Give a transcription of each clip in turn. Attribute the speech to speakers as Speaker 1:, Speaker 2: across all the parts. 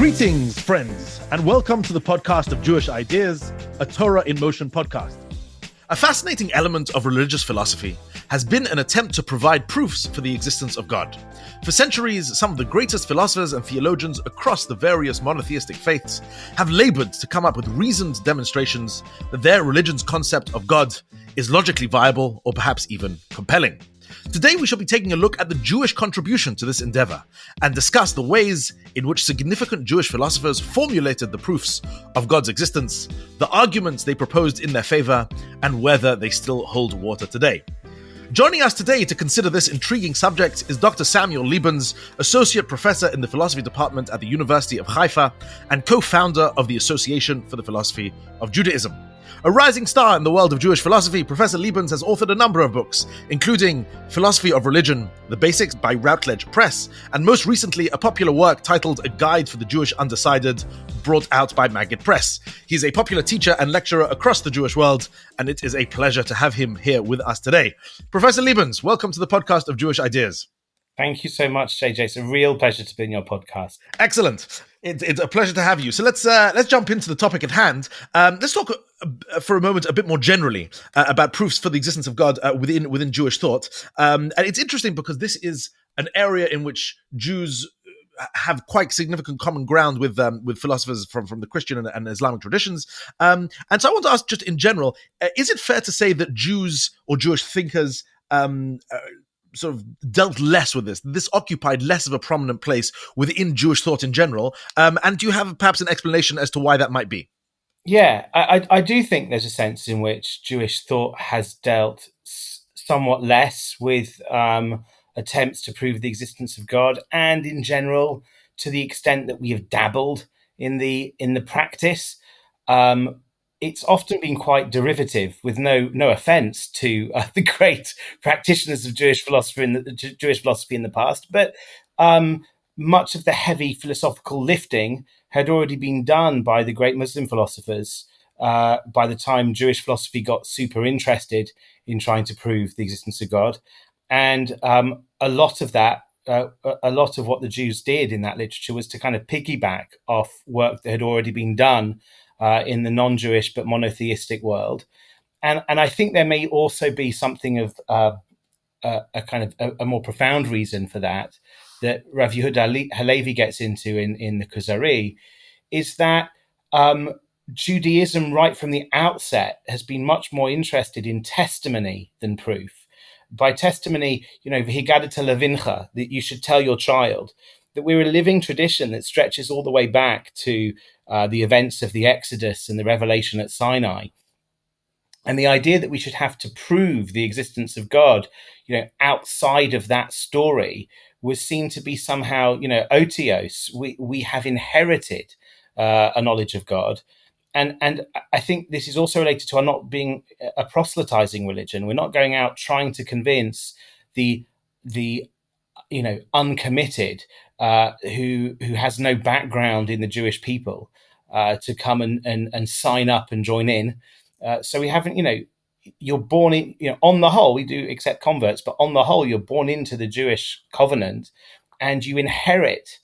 Speaker 1: Greetings, friends, and welcome to the podcast of Jewish Ideas, a Torah in Motion podcast. A fascinating element of religious philosophy has been an attempt to provide proofs for the existence of God. For centuries, some of the greatest philosophers and theologians across the various monotheistic faiths have labored to come up with reasoned demonstrations that their religion's concept of God is logically viable or perhaps even compelling. Today we shall be taking a look at the Jewish contribution to this endeavor and discuss the ways in which significant Jewish philosophers formulated the proofs of God's existence, the arguments they proposed in their favor, and whether they still hold water today. Joining us today to consider this intriguing subject is Dr. Samuel Lebens, Associate Professor in the Philosophy Department at the University of Haifa and co-founder of the Association for the Philosophy of Judaism. A rising star in the world of Jewish philosophy, Professor Lebens has authored a number of books, including Philosophy of Religion, The Basics by Routledge Press, and most recently a popular work titled A Guide for the Jewish Undecided, brought out by Maggid Press. He's a popular teacher and lecturer across the Jewish world, and it is a pleasure to have him here with us today. Professor Lebens, welcome to the podcast of Jewish Ideas.
Speaker 2: Thank you so much, JJ. It's a real pleasure to be in your podcast.
Speaker 1: Excellent. It's a pleasure to have you. So let's jump into the topic at hand. Let's talk for a moment a bit more generally about proofs for the existence of God within Jewish thought. And it's interesting because this is an area in which Jews have quite significant common ground with philosophers from the Christian and Islamic traditions. And so I want to ask, just in general, is it fair to say that Jews or Jewish thinkers sort of dealt less with this? This occupied less of a prominent place within Jewish thought in general. And do you have perhaps an explanation as to why that might be?
Speaker 2: Yeah, I do think there's a sense in which Jewish thought has dealt somewhat less with attempts to prove the existence of God, and in general, to the extent that we have dabbled in the practice. It's often been quite derivative, with no offense to the great practitioners of Jewish philosophy in the past, but much of the heavy philosophical lifting had already been done by the great Muslim philosophers by the time Jewish philosophy got super interested in trying to prove the existence of God, and a lot of what the Jews did in that literature was to kind of piggyback off work that had already been done in the non-Jewish but monotheistic world. And I think there may also be something of a kind of a more profound reason for that Rav Yehuda Halevi gets into in the Kuzari, is that Judaism right from the outset has been much more interested in testimony than proof. By testimony, v'higadata levincha, that you should tell your child, that we're a living tradition that stretches all the way back to the events of the Exodus and the revelation at Sinai. And the idea that we should have to prove the existence of God, outside of that story was seen to be somehow, otios. We have inherited a knowledge of God. And I think this is also related to our not being a proselytizing religion. We're not going out trying to convince the uncommitted who has no background in the Jewish people to come and sign up and join in. So we haven't, you're born in, on the whole, we do accept converts, but on the whole, you're born into the Jewish covenant and you inherit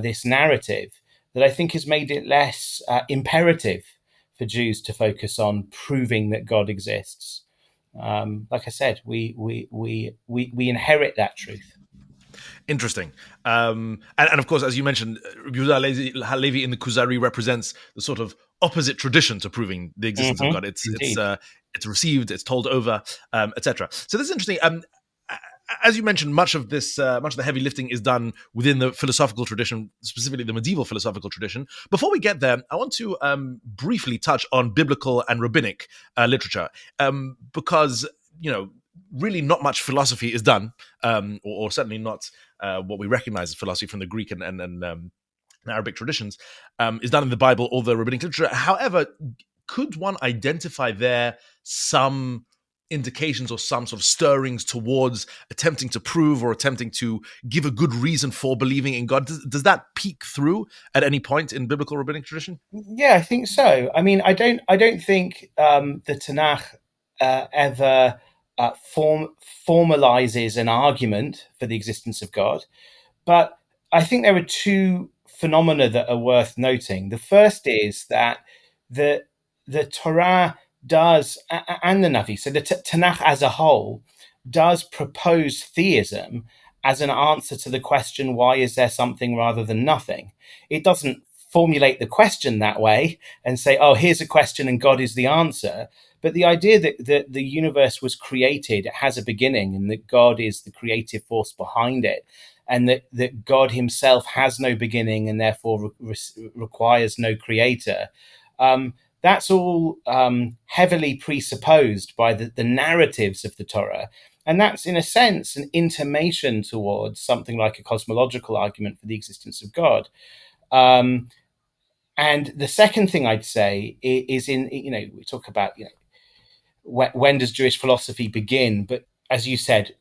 Speaker 2: this narrative that I think has made it less imperative for Jews to focus on proving that God exists. Like I said, we inherit that truth.
Speaker 1: Interesting. And of course, as you mentioned, Yehuda Halevi in the Kuzari represents the sort of opposite tradition to proving the existence of God. It's received, it's told over, etc. So this is interesting. As you mentioned, much of the heavy lifting is done within the philosophical tradition, specifically the medieval philosophical tradition. Before we get there, I want to briefly touch on biblical and rabbinic literature, because really not much philosophy is done, or certainly not what we recognize as philosophy from the Greek and Arabic traditions, is done in the Bible or the rabbinic literature. However, could one identify there some indications or some sort of stirrings towards attempting to prove or attempting to give a good reason for believing in God? Does that peek through at any point in biblical rabbinic tradition?
Speaker 2: Yeah, I think so. I mean, I don't think the Tanakh ever formalizes an argument for the existence of God, but I think there are two phenomena that are worth noting. The first is that the the Torah does, and the Navi, so the Tanakh as a whole, does propose theism as an answer to the question, why is there something rather than nothing? It doesn't formulate the question that way and say, oh, here's a question and God is the answer. But the idea that the universe was created, it has a beginning, and that God is the creative force behind it, and that God himself has no beginning and therefore requires no creator. That's all heavily presupposed by the narratives of the Torah. And that's, in a sense, an intimation towards something like a cosmological argument for the existence of God. Um, and the second thing I'd say is in, we talk about, when does Jewish philosophy begin? But as you said,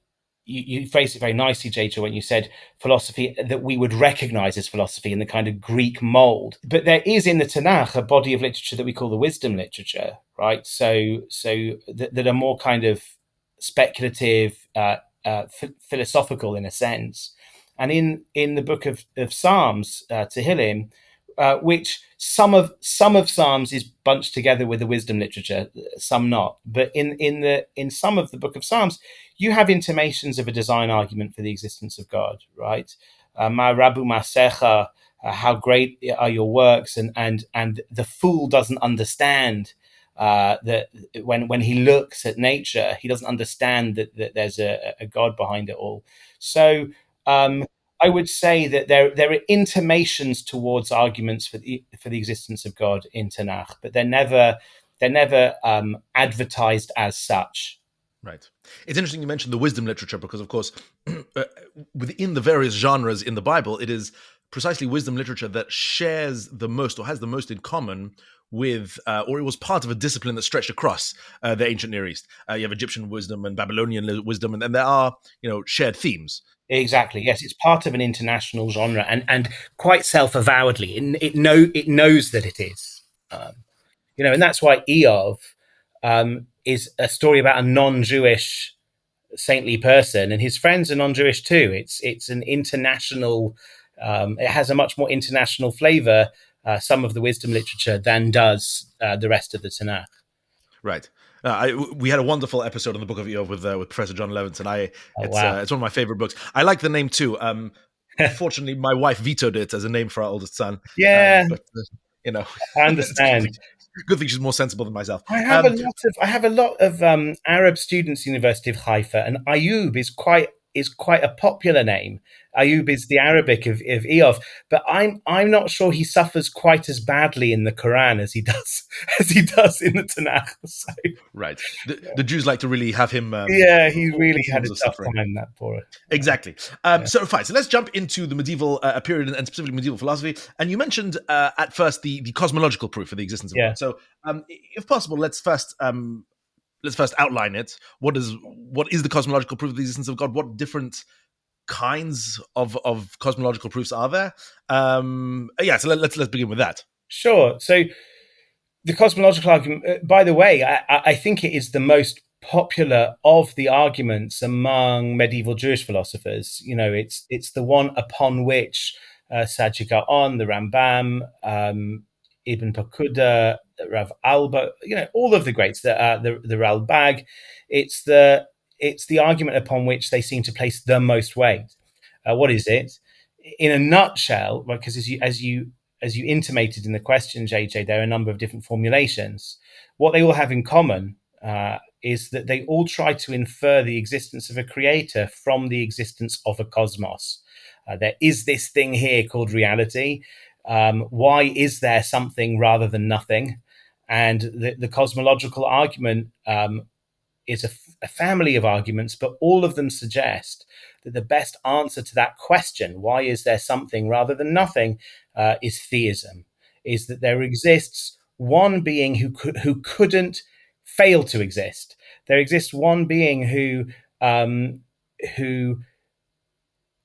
Speaker 2: you phrased it very nicely, JJ, when you said philosophy that we would recognize as philosophy in the kind of Greek mold. But there is in the Tanakh a body of literature that we call the wisdom literature, right? So that are more kind of speculative, philosophical in a sense. And in the book of Psalms, Tehillim, which some of Psalms is bunched together with the wisdom literature, some not. But in some of the book of Psalms, you have intimations of a design argument for the existence of God, right? Ma rabu masecha, how great are your works, and the fool doesn't understand that when he looks at nature, he doesn't understand that there's a God behind it all. So um, I would say that there are intimations towards arguments for the existence of God in Tanakh, but they're never advertised as such.
Speaker 1: Right. It's interesting you mentioned the wisdom literature because, of course, within the various genres in the Bible, it is precisely wisdom literature that shares the most or has the most in common with, or it was part of a discipline that stretched across the ancient Near East. You have Egyptian wisdom and Babylonian wisdom, and there are, shared themes.
Speaker 2: Exactly. Yes, it's part of an international genre, and quite self-avowedly, it knows that it is. And that's why Eov is a story about a non-Jewish saintly person, and his friends are non-Jewish too. It's an international. It has a much more international flavor. Some of the wisdom literature than does the rest of the Tanakh.
Speaker 1: Right. We had a wonderful episode on the Book of Eov with Professor John Levins, and
Speaker 2: Oh
Speaker 1: it's
Speaker 2: wow!
Speaker 1: it's one of my favorite books. I like the name too. Unfortunately, my wife vetoed it as a name for our oldest son,
Speaker 2: Yeah,
Speaker 1: but
Speaker 2: I
Speaker 1: it's a
Speaker 2: understand.
Speaker 1: good thing she's more sensible than myself.
Speaker 2: I have a lot of Arab students, University of Haifa, and Ayub is quite a popular name. Ayub is the Arabic of Eov, but I'm not sure he suffers quite as badly in the Quran as he does as he does in the Tanakh. So
Speaker 1: Right. The Jews like to really have him
Speaker 2: yeah, he really
Speaker 1: all
Speaker 2: had
Speaker 1: forms
Speaker 2: a
Speaker 1: of
Speaker 2: tough
Speaker 1: suffering.
Speaker 2: time, that poor.
Speaker 1: Exactly.
Speaker 2: Yeah,
Speaker 1: So fine. So let's jump into the medieval period and specifically medieval philosophy. And you mentioned at first the cosmological proof for the existence of
Speaker 2: yeah.
Speaker 1: God. So, if possible, let's first outline it. What is the cosmological proof of the existence of God? What different kinds of cosmological proofs are there? Yeah. So let's begin with that.
Speaker 2: Sure. So the cosmological argument, by the way, I think it is the most popular of the arguments among medieval Jewish philosophers. It's the one upon which Sajid Gaon, the Rambam, Ibn Pakuda, Rav Alba, all of the greats, the Ralbag. It's the argument upon which they seem to place the most weight. What is it? In a nutshell, because as you intimated in the question, JJ, there are a number of different formulations. What they all have in common is that they all try to infer the existence of a creator from the existence of a cosmos. There is this thing here called reality. Why is there something rather than nothing? And the cosmological argument is a family of arguments, but all of them suggest that the best answer to that question, why is there something rather than nothing, is theism, is that there exists one being who couldn't fail to exist. There exists one being who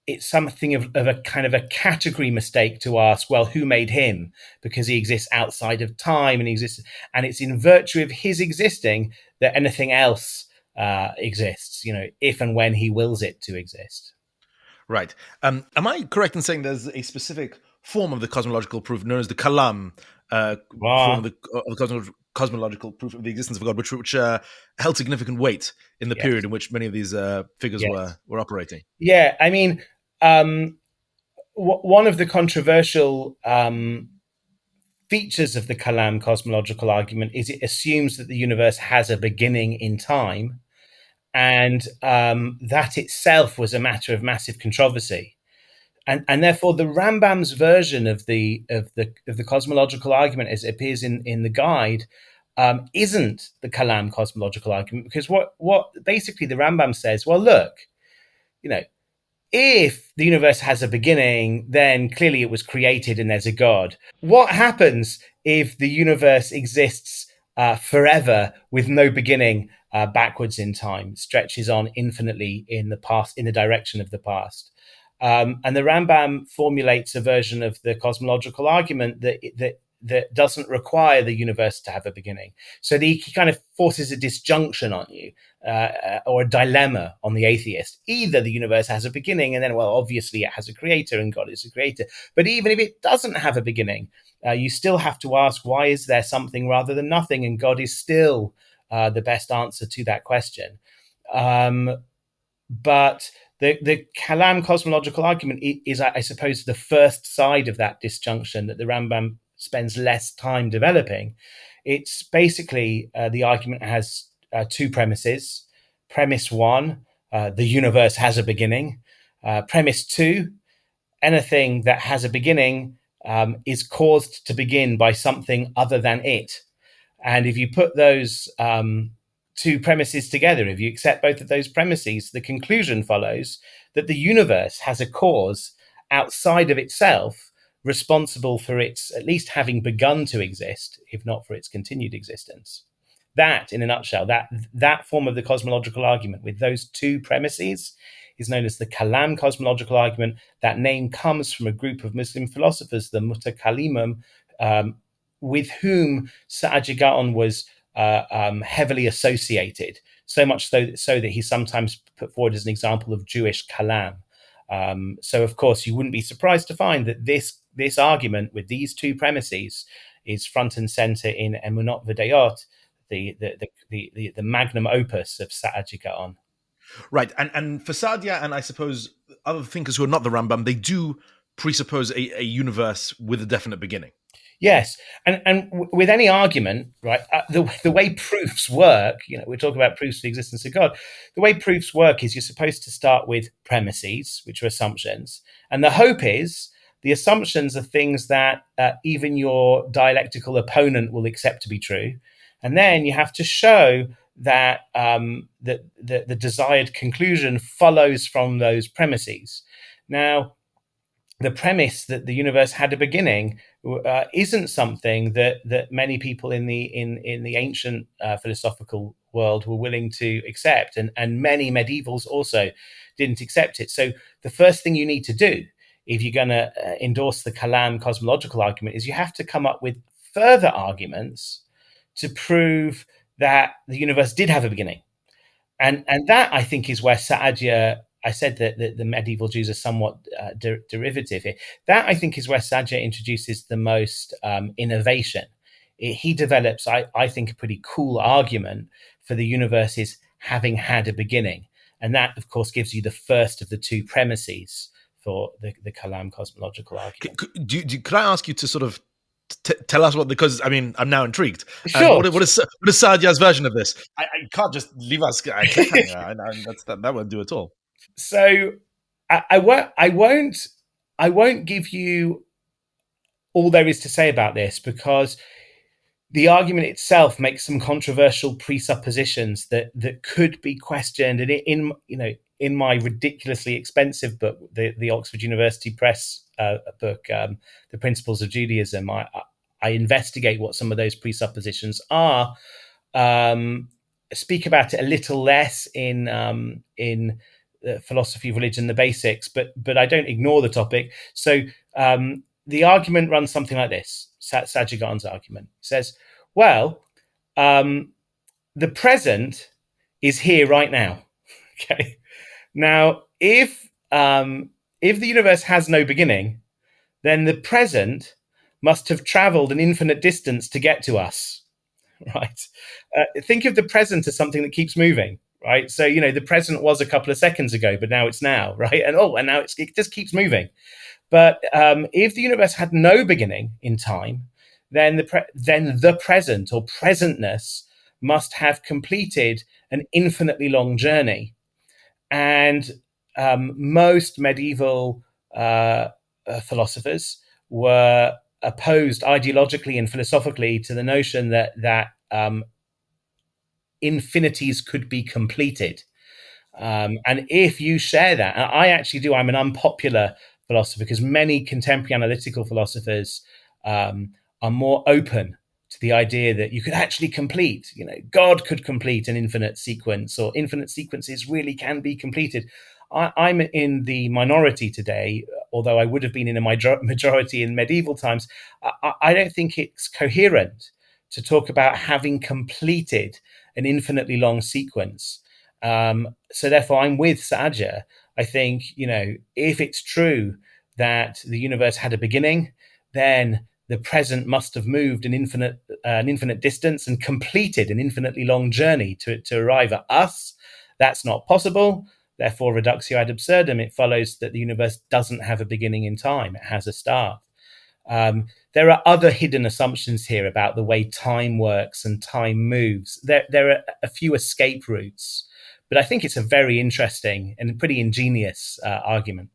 Speaker 2: it's something of a kind of a category mistake to ask, well, who made him? Because he exists outside of time and he exists, and it's in virtue of his existing that anything else exists, if and when he wills it to exist.
Speaker 1: Right. Am I correct in saying there's a specific form of the cosmological proof known as the Kalam form of
Speaker 2: Ah,
Speaker 1: the cosmological proof of the existence of God, which held significant weight in the
Speaker 2: yes,
Speaker 1: period in which many of these figures
Speaker 2: yes.
Speaker 1: were operating.
Speaker 2: Yeah, I mean, um, one of the controversial features of the Kalam cosmological argument is it assumes that the universe has a beginning in time, and that itself was a matter of massive controversy. And therefore, the Rambam's version of the cosmological argument, as it appears in the guide, isn't the Kalam cosmological argument, because what basically the Rambam says, well, look, you know, if the universe has a beginning, then clearly it was created and there's a God. What happens if the universe exists forever with no beginning, backwards in time, stretches on infinitely in the past, in the direction of the past? And the Rambam formulates a version of the cosmological argument that doesn't require the universe to have a beginning. So he kind of forces a disjunction on you, or a dilemma on the atheist. Either the universe has a beginning, and then, well, obviously it has a creator, and God is a creator. But even if it doesn't have a beginning, you still have to ask, why is there something rather than nothing? And God is still the best answer to that question. But the Kalam cosmological argument is, I suppose, the first side of that disjunction that the Rambam spends less time developing. It's basically the argument has two premises. Premise one, the universe has a beginning. Premise two, anything that has a beginning is caused to begin by something other than it. And if you put those two premises together, if you accept both of those premises, the conclusion follows that the universe has a cause outside of itself responsible for its at least having begun to exist, if not for its continued existence. That, in a nutshell, that form of the cosmological argument with those two premises is known as the Kalam cosmological argument. That name comes from a group of Muslim philosophers, the Mutakalimim, with whom Sa'ad Gaon was heavily associated, so much so that he's sometimes put forward as an example of Jewish kalam. So, of course, you wouldn't be surprised to find that this argument with these two premises is front and center in Emunot V'Dayot, the magnum opus of Sa'ad Gaon.
Speaker 1: Right, and for Sadia and I suppose other thinkers who are not the Rambam, they do presuppose a universe with a definite beginning.
Speaker 2: Yes, and with any argument, right? The way proofs work, we're talking about proofs of the existence of God. The way proofs work is you're supposed to start with premises, which are assumptions, and the hope is the assumptions are things that even your dialectical opponent will accept to be true, and then you have to show that that the desired conclusion follows from those premises. Now, the premise that the universe had a beginning isn't something that many people in the ancient philosophical world were willing to accept, and many medievals also didn't accept it. So the first thing you need to do if you're going to endorse the Kalam cosmological argument is you have to come up with further arguments to prove that the universe did have a beginning, and that, I think, is where Saadia. I said that the medieval Jews are somewhat derivative here. That, I think, is where Saadia introduces the most innovation. He develops, I think, a pretty cool argument for the universe's having had a beginning, and that, of course, gives you the first of the two premises for the Kalam cosmological argument.
Speaker 1: Could I ask you to sort of tell us what? Because I mean, I'm now intrigued. And
Speaker 2: Sure.
Speaker 1: what is Sadia's version of this? I can't just leave us a cliffhanger. That won't do at all.
Speaker 2: So I won't give you all there is to say about this, because the argument itself makes some controversial presuppositions that could be questioned. And in my ridiculously expensive book, the Oxford University Press book, The Principles of Judaism, I investigate what some of those presuppositions are. Um, Speak about it a little less in philosophy of religion, the basics, but I don't ignore the topic. So the argument runs something like this. Sajigan's argument says, well, the present is here right now. Okay. Now, if the universe has no beginning, then the present must have traveled an infinite distance to get to us, right? Think of the present as something that keeps moving, right? So, the present was a couple of seconds ago, but now it's now, right? And now it just keeps moving. But if the universe had no beginning in time, then the present or presentness must have completed an infinitely long journey. And most medieval philosophers were opposed ideologically and philosophically to the notion that infinities could be completed. And if you share that, and I actually do, I'm an unpopular philosopher because many contemporary analytical philosophers are more open to the idea that you could actually complete, God could complete an infinite sequence, or infinite sequences really can be completed. I'm in the minority today, although I would have been in a majority in medieval times. I don't think it's coherent to talk about having completed an infinitely long sequence. So therefore, I'm with Saja. I think, if it's true that the universe had a beginning, then the present must have moved an infinite distance and completed an infinitely long journey to arrive at us. That's not possible. Therefore, reductio ad absurdum, it follows that the universe doesn't have a beginning in time. It has a start. There are other hidden assumptions here about the way time works and time moves. There are a few escape routes, but I think it's a very interesting and pretty ingenious argument.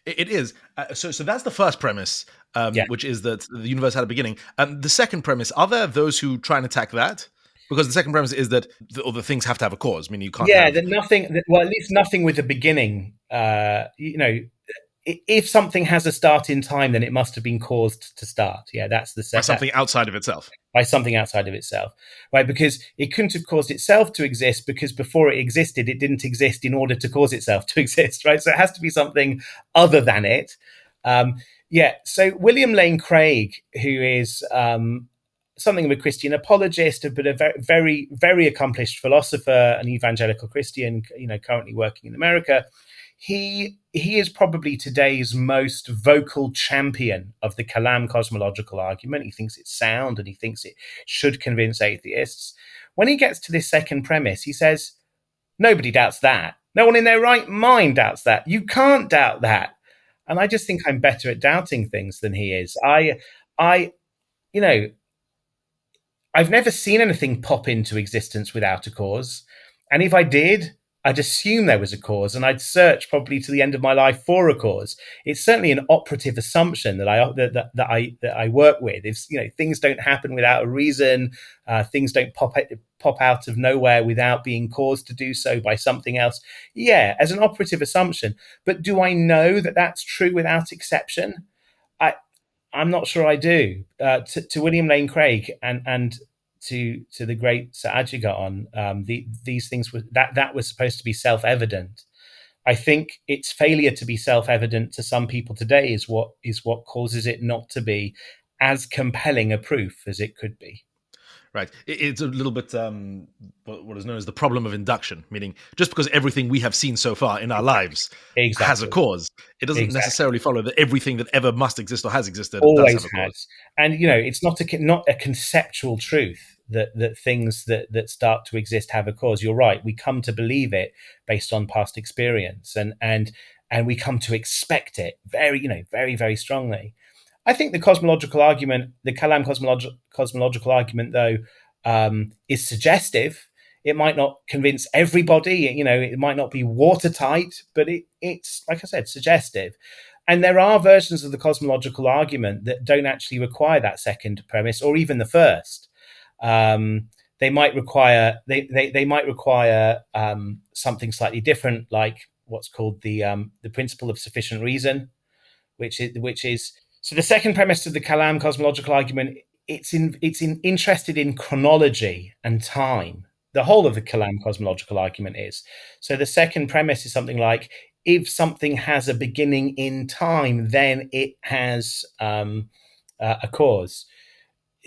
Speaker 1: It is. So that's the first premise,
Speaker 2: Yeah.
Speaker 1: which is that the universe had a beginning. The second premise, are there those who try and attack that? Because the second premise is that the things have to have a cause. I mean, you can't
Speaker 2: Yeah,
Speaker 1: have.
Speaker 2: that nothing, well, at least nothing with a beginning. If something has a start in time, then it must have been caused to start. Yeah, that's the
Speaker 1: By
Speaker 2: set.
Speaker 1: something outside of itself.
Speaker 2: By something outside of itself, right? Because it couldn't have caused itself to exist, because before it existed, it didn't exist in order to cause itself to exist, right? So it has to be something other than it. Yeah. So William Lane Craig, who is something of a Christian apologist, but a very, very, very accomplished philosopher, an evangelical Christian, currently working in America. He is probably today's most vocal champion of the Kalam cosmological argument. He thinks it's sound and he thinks it should convince atheists. When he gets to this second premise, he says, nobody doubts that. No one in their right mind doubts that. You can't doubt that. And I just think I'm better at doubting things than he is. I, you know, I've never seen anything pop into existence without a cause. And if I did, I'd assume there was a cause, and I'd search probably to the end of my life for a cause. It's certainly an operative assumption that I work with. If things don't happen without a reason, things don't pop out of nowhere without being caused to do so by something else. Yeah, as an operative assumption. But do I know that that's true without exception? I, I'm not sure I do. To William Lane Craig and to the great Sir Adjigaton, these things were that was supposed to be self evident. I think its failure to be self evident to some people today is what causes it not to be as compelling a proof as it could be.
Speaker 1: Right. It's a little bit what is known as the problem of induction, meaning just because everything we have seen so far in our lives has a
Speaker 2: Exactly.
Speaker 1: cause, it doesn't
Speaker 2: Exactly.
Speaker 1: necessarily follow that everything that ever must exist or has existed does have
Speaker 2: Always
Speaker 1: a cause.
Speaker 2: has. And it's not a conceptual truth that things that start to exist have a cause. You're right. We come to believe it based on past experience, and we come to expect it very, very strongly. I think the cosmological argument, the Kalam cosmological argument, though, is suggestive. It might not convince everybody. It might not be watertight, but it's, like I said, suggestive. And there are versions of the cosmological argument that don't actually require that second premise, or even the first. They might require something slightly different, like what's called the principle of sufficient reason, which is so the second premise of the Kalam cosmological argument. It's interested in chronology and time. The whole of the Kalam cosmological argument is. So the second premise is something like, if something has a beginning in time, then it has a cause.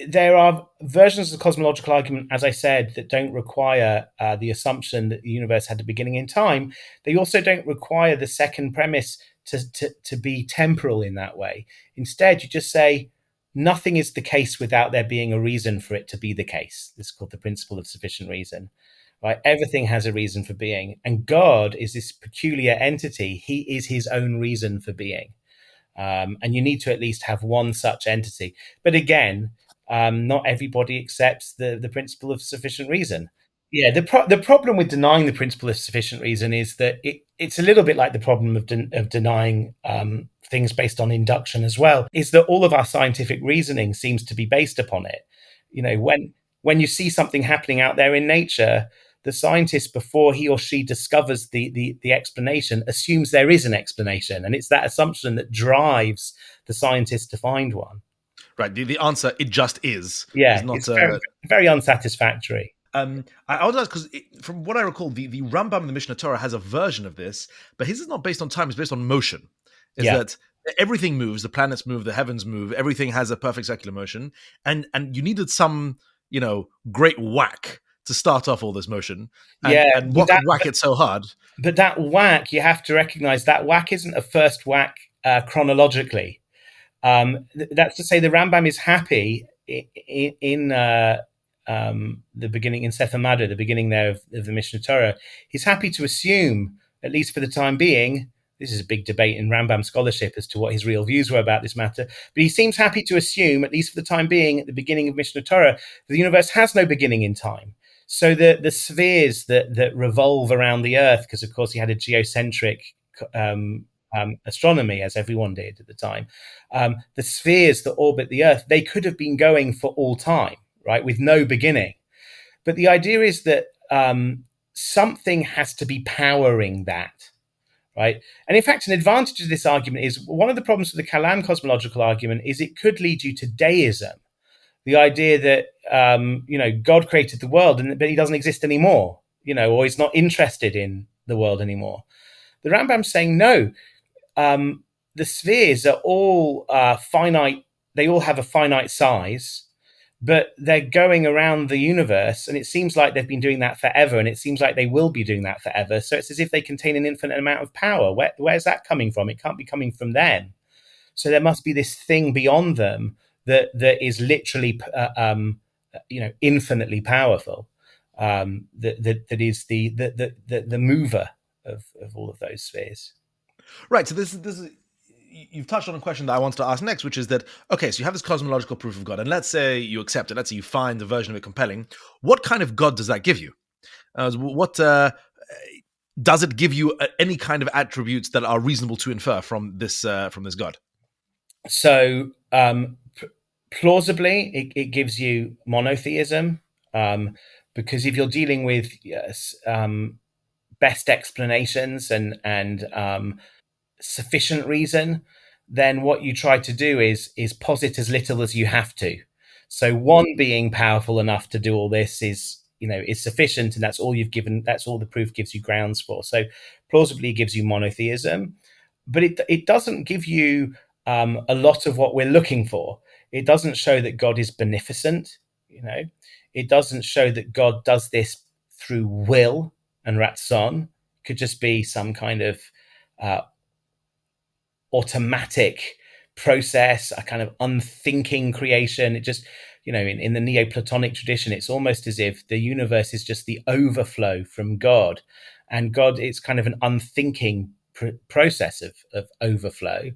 Speaker 2: There are versions of the cosmological argument, as I said, that don't require the assumption that the universe had a beginning in time. They also don't require the second premise to be temporal in that way. Instead, you just say nothing is the case without there being a reason for it to be the case. This is called the principle of sufficient reason. Right? Everything has a reason for being, and God is this peculiar entity. He is his own reason for being. And you need to at least have one such entity. But again, not everybody accepts the principle of sufficient reason. Yeah, the problem with denying the principle of sufficient reason is that it's a little bit like the problem of denying things based on induction as well, is that all of our scientific reasoning seems to be based upon it. You know, when you see something happening out there in nature, the scientist, before he or she discovers the explanation, assumes there is an explanation, and it's that assumption that drives the scientist to find one.
Speaker 1: Right. The answer, it just is
Speaker 2: Yeah,
Speaker 1: not.
Speaker 2: it's very, very unsatisfactory.
Speaker 1: I would ask, because from what I recall, the Rambam in the Mishnah Torah has a version of this, but his is not based on time; it's based on motion. Is
Speaker 2: Yeah.
Speaker 1: that everything moves, the planets move, the heavens move, everything has a perfect circular motion, and you needed some, great whack to start off all this motion, and
Speaker 2: Yeah,
Speaker 1: what could whack it so hard?
Speaker 2: but that whack, you have to recognize that whack isn't a first whack chronologically. That's to say, the Rambam is happy in the beginning, in Sefer Mada, the beginning there of the Mishnah Torah. He's happy to assume, at least for the time being, this is a big debate in Rambam scholarship as to what his real views were about this matter, but he seems happy to assume, at least for the time being, at the beginning of Mishnah Torah, the universe has no beginning in time. So the spheres that revolve around the Earth, because of course he had a geocentric astronomy, as everyone did at the time, the spheres that orbit the Earth, they could have been going for all time, right, with no beginning. But the idea is that something has to be powering that, right? And in fact, an advantage of this argument is one of the problems with the Kalam cosmological argument is it could lead you to deism, the idea that God created the world, but he doesn't exist anymore, or he's not interested in the world anymore. The Rambam's saying no. The spheres are all finite. They all have a finite size, but they're going around the universe, and it seems like they've been doing that forever, and it seems like they will be doing that forever. So it's as if they contain an infinite amount of power. Where's that coming from? It can't be coming from them. So there must be this thing beyond them that is literally, infinitely powerful. That is the mover of all of those spheres.
Speaker 1: Right. So this is you've touched on a question that I wanted to ask next, which is that, okay, so you have this cosmological proof of God, and let's say you accept it. Let's say you find the version of it compelling. What kind of God does that give you? What does it give you? Any kind of attributes that are reasonable to infer from this God?
Speaker 2: So plausibly, it gives you monotheism, because if you're dealing with best explanations and sufficient reason, then what you try to do is posit as little as you have to. So one being powerful enough to do all this is sufficient, and that's all you've given. That's all the proof gives you grounds for. So plausibly, it gives you monotheism, but it doesn't give you a lot of what we're looking for. It doesn't show that God is beneficent. It doesn't show that God does this through will and ratzon. It could just be some kind of automatic process, a kind of unthinking creation. It just, in the Neoplatonic tradition, it's almost as if the universe is just the overflow from God, and God, it's kind of an unthinking process of overflow.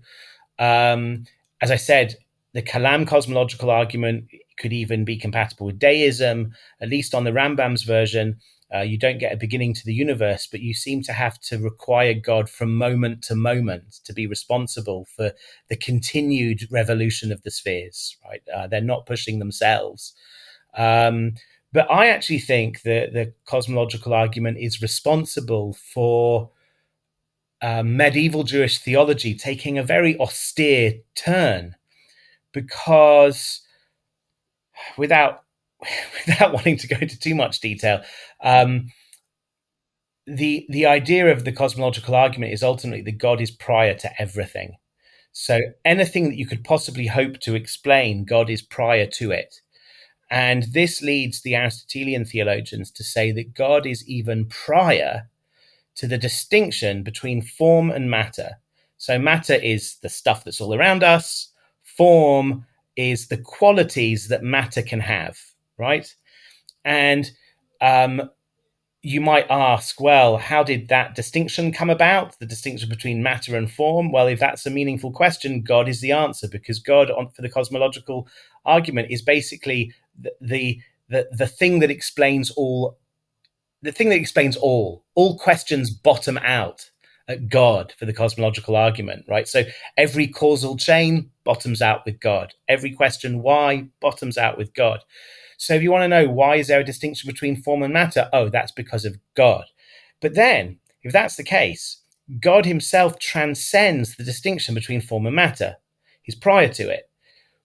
Speaker 2: As I said, the Kalam cosmological argument could even be compatible with deism, at least on the Rambam's version. You don't get a beginning to the universe, but you seem to have to require God from moment to moment to be responsible for the continued revolution of the spheres, right? They're not pushing themselves. But I actually think that the cosmological argument is responsible for medieval Jewish theology taking a very austere turn, because without wanting to go into too much detail, the idea of the cosmological argument is ultimately that God is prior to everything. So anything that you could possibly hope to explain, God is prior to it. And this leads the Aristotelian theologians to say that God is even prior to the distinction between form and matter. So matter is the stuff that's all around us. Form is the qualities that matter can have, right? And you might ask, well, how did that distinction come about? The distinction between matter and form? Well, if that's a meaningful question, God is the answer, because God, for the cosmological argument, is basically the thing that explains all. The thing that explains all questions bottom out at God for the cosmological argument, right? So every causal chain bottoms out with God. Every question why bottoms out with God. So if you want to know why is there a distinction between form and matter, oh, that's because of God. But then, if that's the case, God himself transcends the distinction between form and matter. He's prior to it,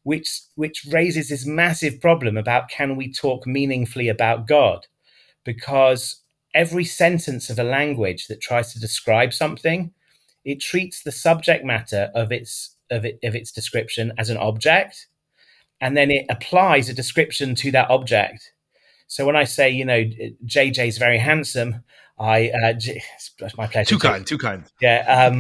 Speaker 2: which raises this massive problem about, can we talk meaningfully about God? Because every sentence of a language that tries to describe something, it treats the subject matter of its description as an object, and then it applies a description to that object. So when I say, JJ's very handsome, it's my pleasure.
Speaker 1: Too kind, too kind.
Speaker 2: Yeah.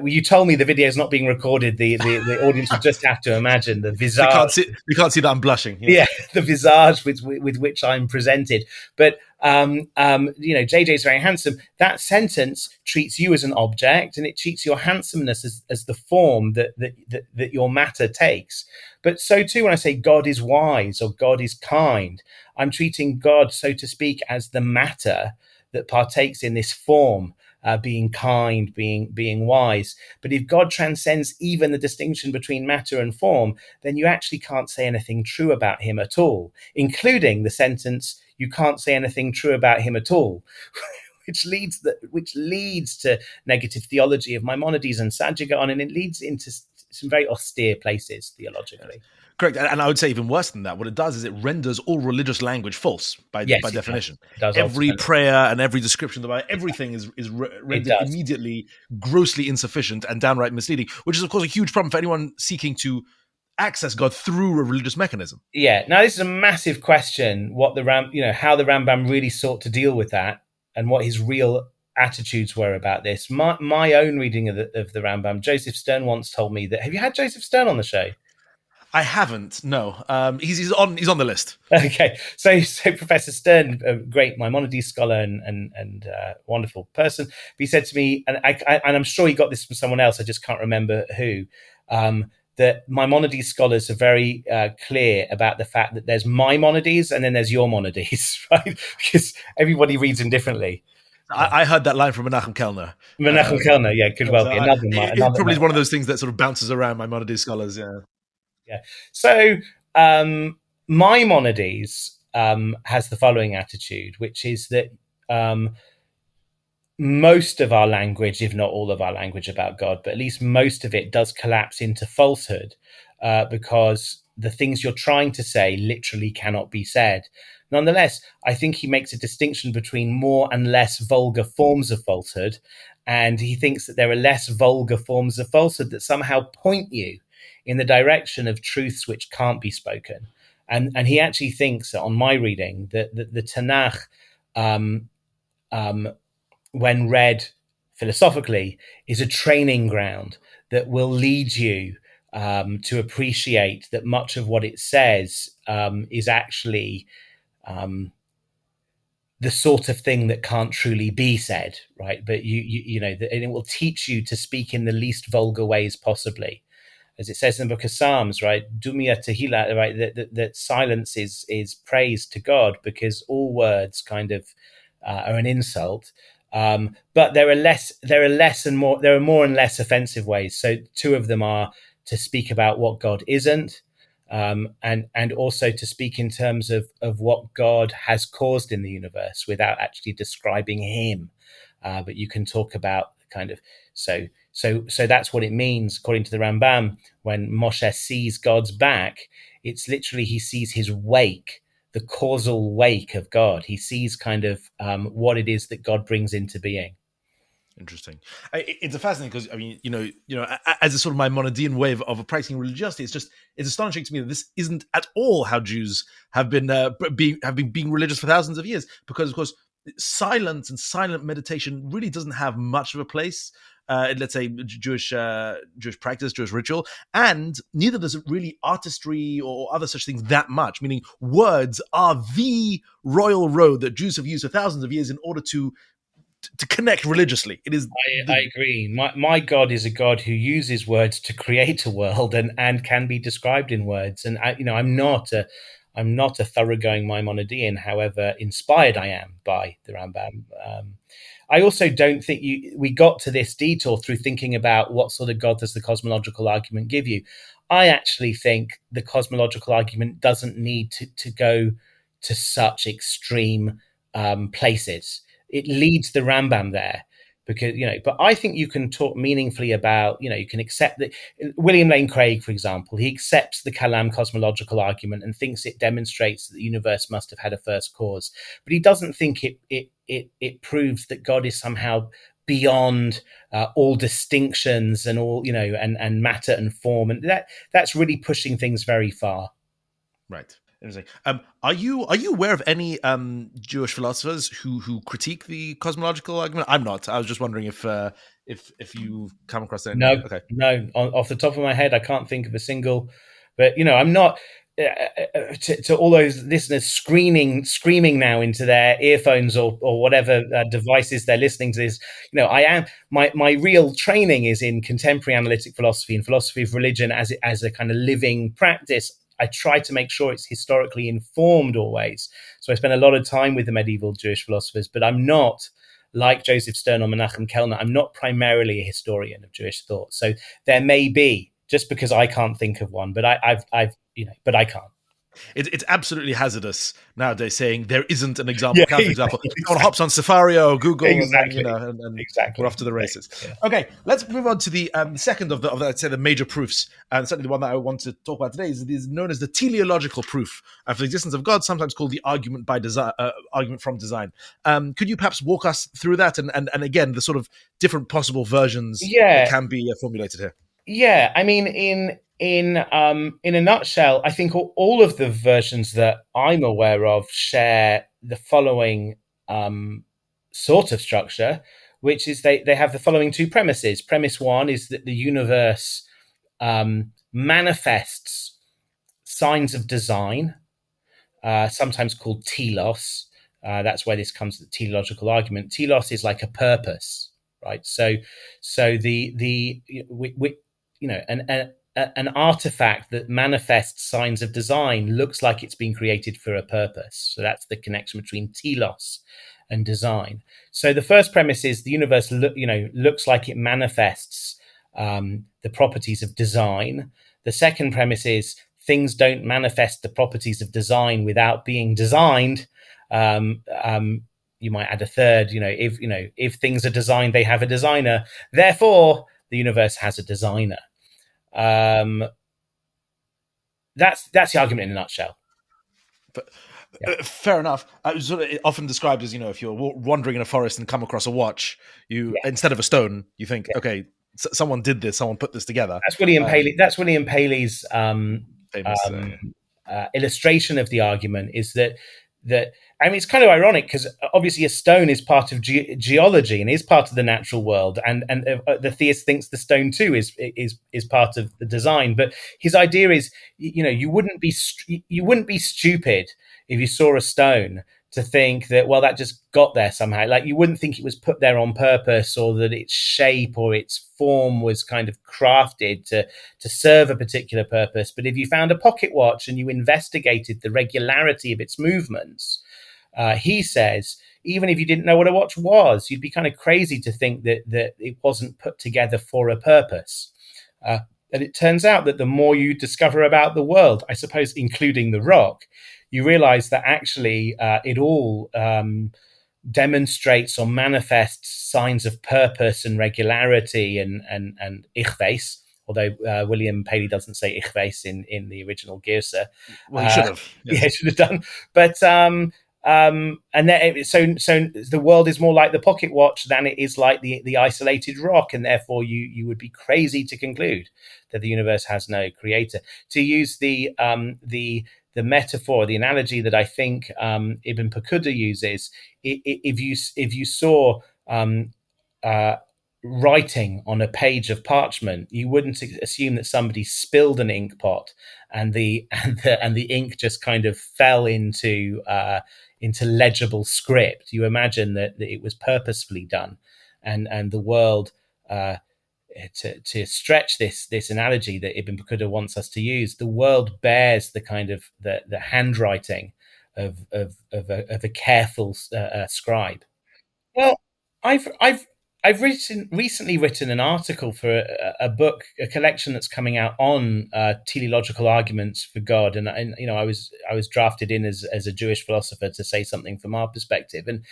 Speaker 2: You told me the video is not being recorded. The audience will just have to imagine the visage.
Speaker 1: They can't see that I'm blushing.
Speaker 2: Yeah, the visage with which I'm presented. But JJ's very handsome. That sentence treats you as an object, and it treats your handsomeness as the form that your matter takes. But so too, when I say God is wise or God is kind, I'm treating God, so to speak, as the matter that partakes in this form, being kind, being wise. But if God transcends even the distinction between matter and form, then you actually can't say anything true about him at all, including the sentence, you can't say anything true about him at all, which leads to negative theology of Maimonides and Saint-Just, and it leads into some very austere places theologically.
Speaker 1: Yes. Correct. And I would say even worse than that. What it does is it renders all religious language false by definition.
Speaker 2: It does
Speaker 1: every
Speaker 2: ultimately.
Speaker 1: prayer and every description of the Bible, everything is rendered immediately grossly insufficient and downright misleading, which is, of course, a huge problem for anyone seeking to access God through a religious mechanism.
Speaker 2: Yeah. Now, this is a massive question, how the Rambam really sought to deal with that and what his real attitudes were about this. My own reading of the Rambam, Joseph Stern once told me that. Have you had Joseph Stern on the show?
Speaker 1: I haven't. No. He's on the list.
Speaker 2: Okay, so Professor Stern, a great Maimonides scholar and wonderful person, he said to me, and I'm sure he got this from someone else, I just can't remember who, that Maimonides scholars are very clear about the fact that there's Maimonides and then there's your Monides, right? Because everybody reads them differently.
Speaker 1: I heard that line from Menachem Kellner.
Speaker 2: Menachem Kellner, yeah, could well be another.
Speaker 1: It probably is one of those things that sort of bounces around Maimonides scholars. Yeah.
Speaker 2: Yeah. So Maimonides has the following attitude, which is that most of our language, if not all of our language about God, but at least most of it does collapse into falsehood because the things you're trying to say literally cannot be said. Nonetheless, I think he makes a distinction between more and less vulgar forms of falsehood, and he thinks that there are less vulgar forms of falsehood that somehow point you in the direction of truths which can't be spoken. And he actually thinks, on my reading, that the Tanakh, when read philosophically, is a training ground that will lead you to appreciate that much of what it says is actually the sort of thing that can't truly be said, right? But and it will teach you to speak in the least vulgar ways possibly. As it says in the book of Psalms, right? Dumia tehila, right? That silence is praise to God, because all words kind of are an insult. But there are more and less offensive ways. So two of them are to speak about what God isn't, and also to speak in terms of what God has caused in the universe without actually describing him. But you can talk about kind of so that's what it means, according to the Rambam, when Moshe sees God's back. It's literally he sees his wake, the causal wake of God. He sees kind of what it is that God brings into being.
Speaker 1: Interesting. It's a fascinating, because I mean, as a sort of Maimonidean way of practicing religiosity, it's astonishing to me that this isn't at all how Jews have been being religious for thousands of years. Because of course, silence and silent meditation really doesn't have much of a place let's say Jewish practice, Jewish ritual, and neither does it really artistry or other such things that much. Meaning, words are the royal road that Jews have used for thousands of years in order to connect religiously. It is
Speaker 2: I agree. My God is a God who uses words to create a world and can be described in words. And I'm not a thoroughgoing Maimonidean, however inspired I am by the Rambam. I also don't think we got to this detour through thinking about what sort of God does the cosmological argument give you. I actually think the cosmological argument doesn't need to go to such extreme places. It leads the Rambam there because but I think you can talk meaningfully about you can accept that William Lane Craig, for example, he accepts the Kalam cosmological argument and thinks it demonstrates that the universe must have had a first cause, but he doesn't think it proves that God is somehow beyond all distinctions and all and matter and form, and that's really pushing things very far.
Speaker 1: right. Interesting. Are you aware of any Jewish philosophers who critique the cosmological argument? I'm not. I was just wondering if you come across any.
Speaker 2: No,
Speaker 1: Okay.
Speaker 2: no. Off the top of my head, I can't think of a single. But I'm not. To all those listeners screaming now into their earphones or whatever devices they're listening to this. I am my real training is in contemporary analytic philosophy and philosophy of religion as a kind of living practice. I try to make sure it's historically informed always. So I spend a lot of time with the medieval Jewish philosophers, but I'm not like Joseph Stern or Menachem Kellner. I'm not primarily a historian of Jewish thought. So there may be, just because I can't think of one, but but I can't.
Speaker 1: It's absolutely hazardous nowadays saying there isn't an example,
Speaker 2: Yeah,
Speaker 1: counterexample. Someone hops on Safari or Google, and then
Speaker 2: exactly,
Speaker 1: and we're
Speaker 2: exactly.
Speaker 1: off to the races.
Speaker 2: Yeah.
Speaker 1: Okay, let's move on to the second of the I'd say the major proofs, and certainly the one that I want to talk about today is known as the teleological proof of the existence of God, sometimes called the argument by design, argument from design. Could you perhaps walk us through that, and again the sort of different possible versions that
Speaker 2: Yeah,
Speaker 1: can be formulated here?
Speaker 2: yeah. I mean, in a nutshell, I think all of the versions that I'm aware of share the following sort of structure, which is they have the following two premises. Premise one is that the universe manifests signs of design, sometimes called telos. That's where this comes to the teleological argument. Telos is like a purpose, right? So an artifact that manifests signs of design looks like it's been created for a purpose. So that's the connection between telos and design. So the first premise is the universe looks like it manifests the properties of design. The second premise is things don't manifest the properties of design without being designed. You might add a third. If things are designed, they have a designer. Therefore, the universe has a designer. Um, that's the argument in a nutshell.
Speaker 1: But,
Speaker 2: Yeah,
Speaker 1: fair enough. Sort of often described as if you're wandering in a forest and come across a watch, you
Speaker 2: yeah,
Speaker 1: instead of a stone, you think,
Speaker 2: yeah.
Speaker 1: okay, someone did this, someone put this together.
Speaker 2: That's William Paley. That's William Paley's
Speaker 1: Famous.
Speaker 2: illustration of the argument is that I mean it's kind of ironic because obviously a stone is part of geology and is part of the natural world, and the theist thinks the stone too is part of the design. But his idea is you wouldn't be stupid if you saw a stone to think that that just got there somehow. Like you wouldn't think it was put there on purpose or that its shape or its form was kind of crafted to serve a particular purpose. But if you found a pocket watch and you investigated the regularity of its movements, he says, even if you didn't know what a watch was, you'd be kind of crazy to think that it wasn't put together for a purpose. And it turns out that the more you discover about the world, I suppose, including the rock, you realize that actually it all demonstrates or manifests signs of purpose and regularity and ichves, although William Paley doesn't say ichves in the original Girsa.
Speaker 1: Well, he should have.
Speaker 2: Yeah,
Speaker 1: Yes.
Speaker 2: should have done. But and then, so the world is more like the pocket watch than it is like the isolated rock, and therefore you would be crazy to conclude that the universe has no creator. To use the metaphor, the analogy that I think Ibn Pakuda uses, if you saw uh, writing on a page of parchment, you wouldn't assume that somebody spilled an ink pot and the ink just kind of fell into legible script. You imagine that it was purposefully done, and the world. To stretch this analogy that Ibn Battuta wants us to use, the world bears the kind of the handwriting of a careful scribe. Well, I've recently written an article for a book, a collection that's coming out on teleological arguments for God, and I was drafted in as a Jewish philosopher to say something from our perspective, and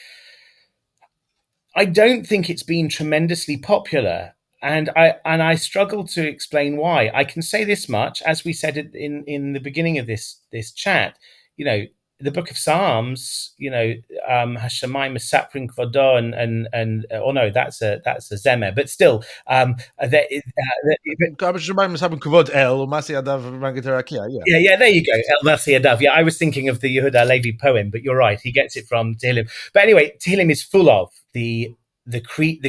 Speaker 2: I don't think it's been tremendously popular, and I struggle to explain why. I can say this much, as we said it in the beginning of this chat. You know, the Book of Psalms. Hashemayim Mesaprin Kvodo, and oh no, that's a Zemer, but still,
Speaker 1: Yeah.
Speaker 2: yeah, there you go. El Nasi Adav. Yeah, I was thinking of the Yehuda Levi poem, but you're right. He gets it from Tehillim. But anyway, Tehillim is full of the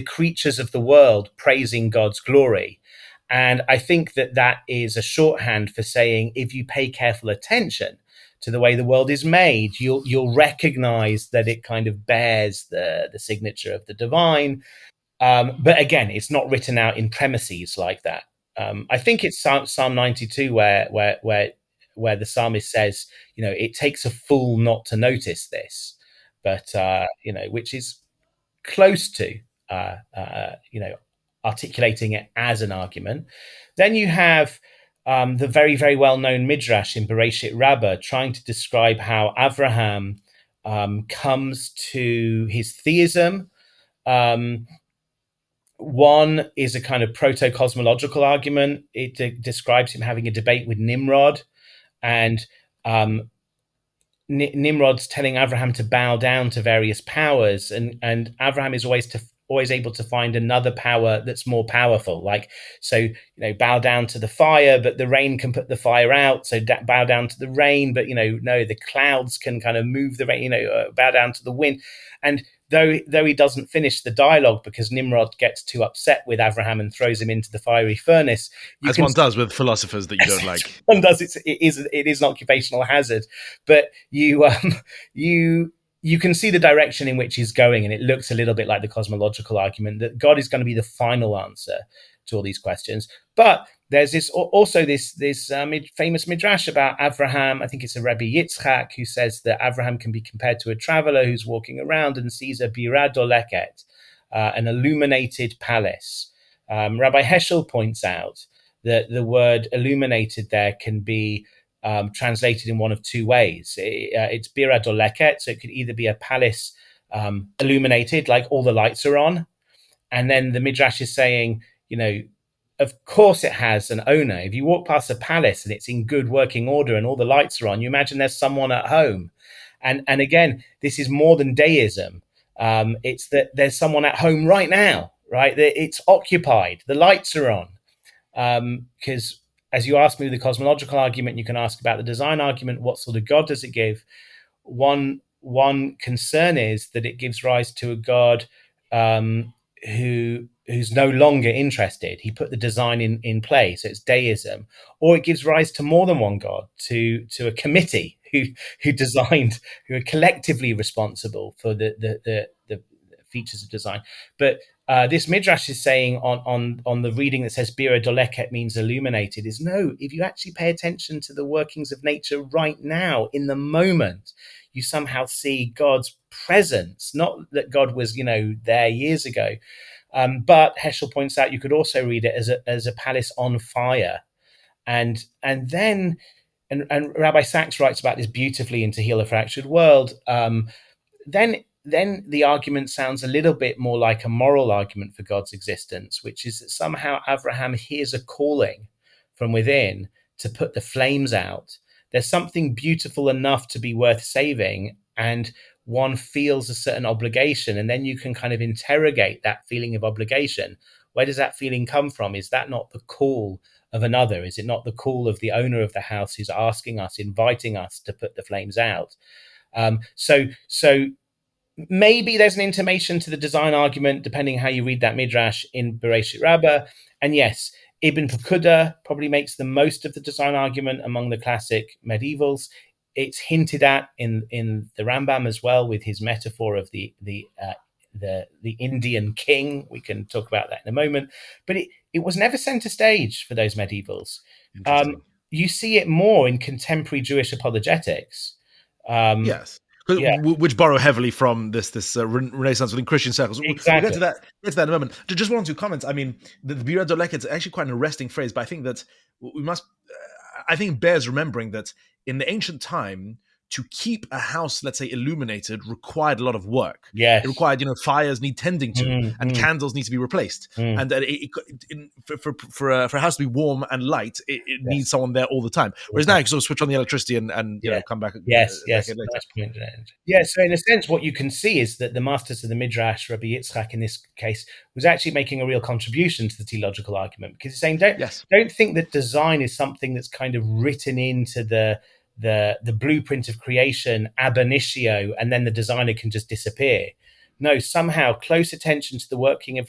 Speaker 2: creatures of the world praising God's glory. And I think that is a shorthand for saying if you pay careful attention to the way the world is made, you'll recognize that it kind of bears the signature of the divine. But again, it's not written out in premises like that. I think it's Psalm 92 where the psalmist says, it takes a fool not to notice this, but which is close to uh, uh, you know articulating it as an argument. Then you have the very very well known midrash in Bereshit Rabbah trying to describe how Avraham comes to his theism. Um, One is a kind of proto cosmological argument. It describes him having a debate with Nimrod, and um, Nimrod's telling Abraham to bow down to various powers, and Abraham is always able to find another power that's more powerful. Like, so, bow down to the fire, but the rain can put the fire out. So bow down to the rain, but no, the clouds can kind of move the rain. Bow down to the wind, and though he doesn't finish the dialogue because Nimrod gets too upset with Abraham and throws him into the fiery furnace, you
Speaker 1: As
Speaker 2: can
Speaker 1: one does with philosophers that you don't like.
Speaker 2: one does. It is an occupational hazard, but you can see the direction in which he's going, and it looks a little bit like the cosmological argument that God is going to be the final answer to all these questions. But there's this famous midrash about Avraham. I think it's a Rabbi Yitzchak who says that Avraham can be compared to a traveler who's walking around and sees a bira doleket, an illuminated palace. Rabbi Heschel points out that the word illuminated there can be translated in one of two ways. It's bira doleket, so it could either be a palace illuminated, like all the lights are on, and then the midrash is saying, of course it has an owner. If you walk past a palace and it's in good working order and all the lights are on, you imagine there's someone at home. And again, this is more than deism. It's that there's someone at home right now, right? It's occupied. The lights are on. Because as you asked me the cosmological argument, you can ask about the design argument. What sort of God does it give? One concern is that it gives rise to a God who's no longer interested. He put the design in place, so it's deism, or it gives rise to more than one God, to a committee who designed, who are collectively responsible for the features of design. But this midrash is saying on the reading that says bira doleket means illuminated is no. If you actually pay attention to the workings of nature right now, in the moment, you somehow see God's presence. Not that God was there years ago, but Heschel points out you could also read it as a palace on fire, and then. And Rabbi Sachs writes about this beautifully in To Heal a Fractured World. Then the argument sounds a little bit more like a moral argument for God's existence, which is that somehow Abraham hears a calling from within to put the flames out. There's something beautiful enough to be worth saving, and one feels a certain obligation, and then you can kind of interrogate that feeling of obligation. Where does that feeling come from? Is that not the call of another? Is it not the call of the owner of the house who's asking us, inviting us to put the flames out? So maybe there's an intimation to the design argument, depending how you read that midrash in Bereshit Rabbah. And yes, Ibn Pakuda probably makes the most of the design argument among the classic medievals. It's hinted at in the Rambam as well, with his metaphor of the Indian king. We can talk about that in a moment, but it was never center stage for those medievals.
Speaker 1: Interesting.
Speaker 2: You see it more in contemporary Jewish apologetics. Um,
Speaker 1: Yes,
Speaker 2: yeah,
Speaker 1: which borrow heavily from this Renaissance within Christian circles. We'll get
Speaker 2: exactly.
Speaker 1: to that. Get to that in a moment. Just one or two comments. I mean, the Bira Dolek is actually quite an arresting phrase, but I think that we must. I think it bears remembering that in the ancient time, to keep a house, let's say, illuminated, required a lot of work. It
Speaker 2: Yes.
Speaker 1: required, fires need tending to, and
Speaker 2: Mm.
Speaker 1: candles need to be replaced.
Speaker 2: Mm.
Speaker 1: And for a house to be warm and light, it
Speaker 2: Yes.
Speaker 1: needs someone there all the time. Whereas now you can sort of switch on the electricity and
Speaker 2: Yeah.
Speaker 1: come back a
Speaker 2: Yes. Yes.
Speaker 1: decade later.
Speaker 2: Nice point. Yeah. So in a sense, what you can see is that the masters of the Midrash, Rabbi Yitzchak in this case, was actually making a real contribution to the theological argument, because he's saying
Speaker 1: Yes.
Speaker 2: don't think that design is something that's kind of written into the blueprint of creation ab initio, and then the designer can just disappear. No, somehow close attention to the workings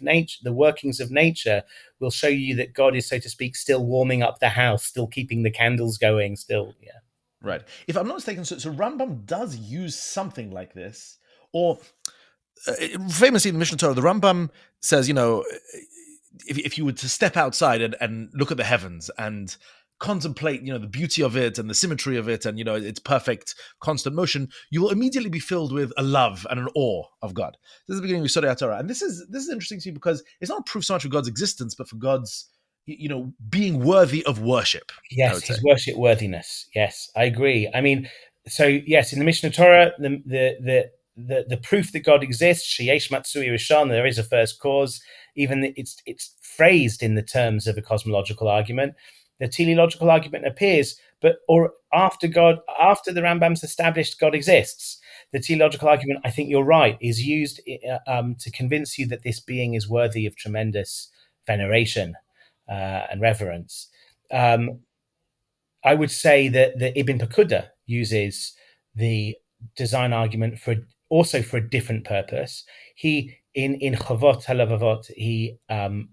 Speaker 2: of nature will show you that God is, so to speak, still warming up the house, still keeping the candles going, still, yeah.
Speaker 1: Right. If I'm not mistaken, so Rambam does use something like this, or famously in the Mishnah Torah, the Rambam says, if you were to step outside and look at the heavens and contemplate, the beauty of it and the symmetry of it and, its perfect constant motion, you will immediately be filled with a love and an awe of God. This is the beginning of Yesodei HaTorah. And this is interesting to me because it's not proof so much for God's existence, but for God's, being worthy of worship, I
Speaker 2: Yes,
Speaker 1: would say.
Speaker 2: his worship worthiness. Yes, I agree. I mean, so yes, in the Mishnah Torah, the proof that God exists, sheyesh matsui rishon, there is a first cause. Even it's phrased in the terms of a cosmological argument. The teleological argument appears, but or after the Rambam's established God exists, the teleological argument, I think you're right, is used to convince you that this being is worthy of tremendous veneration and reverence. Um, I would say that the Ibn Pakuda uses the design argument for a different purpose. He in Chavot Halavavot he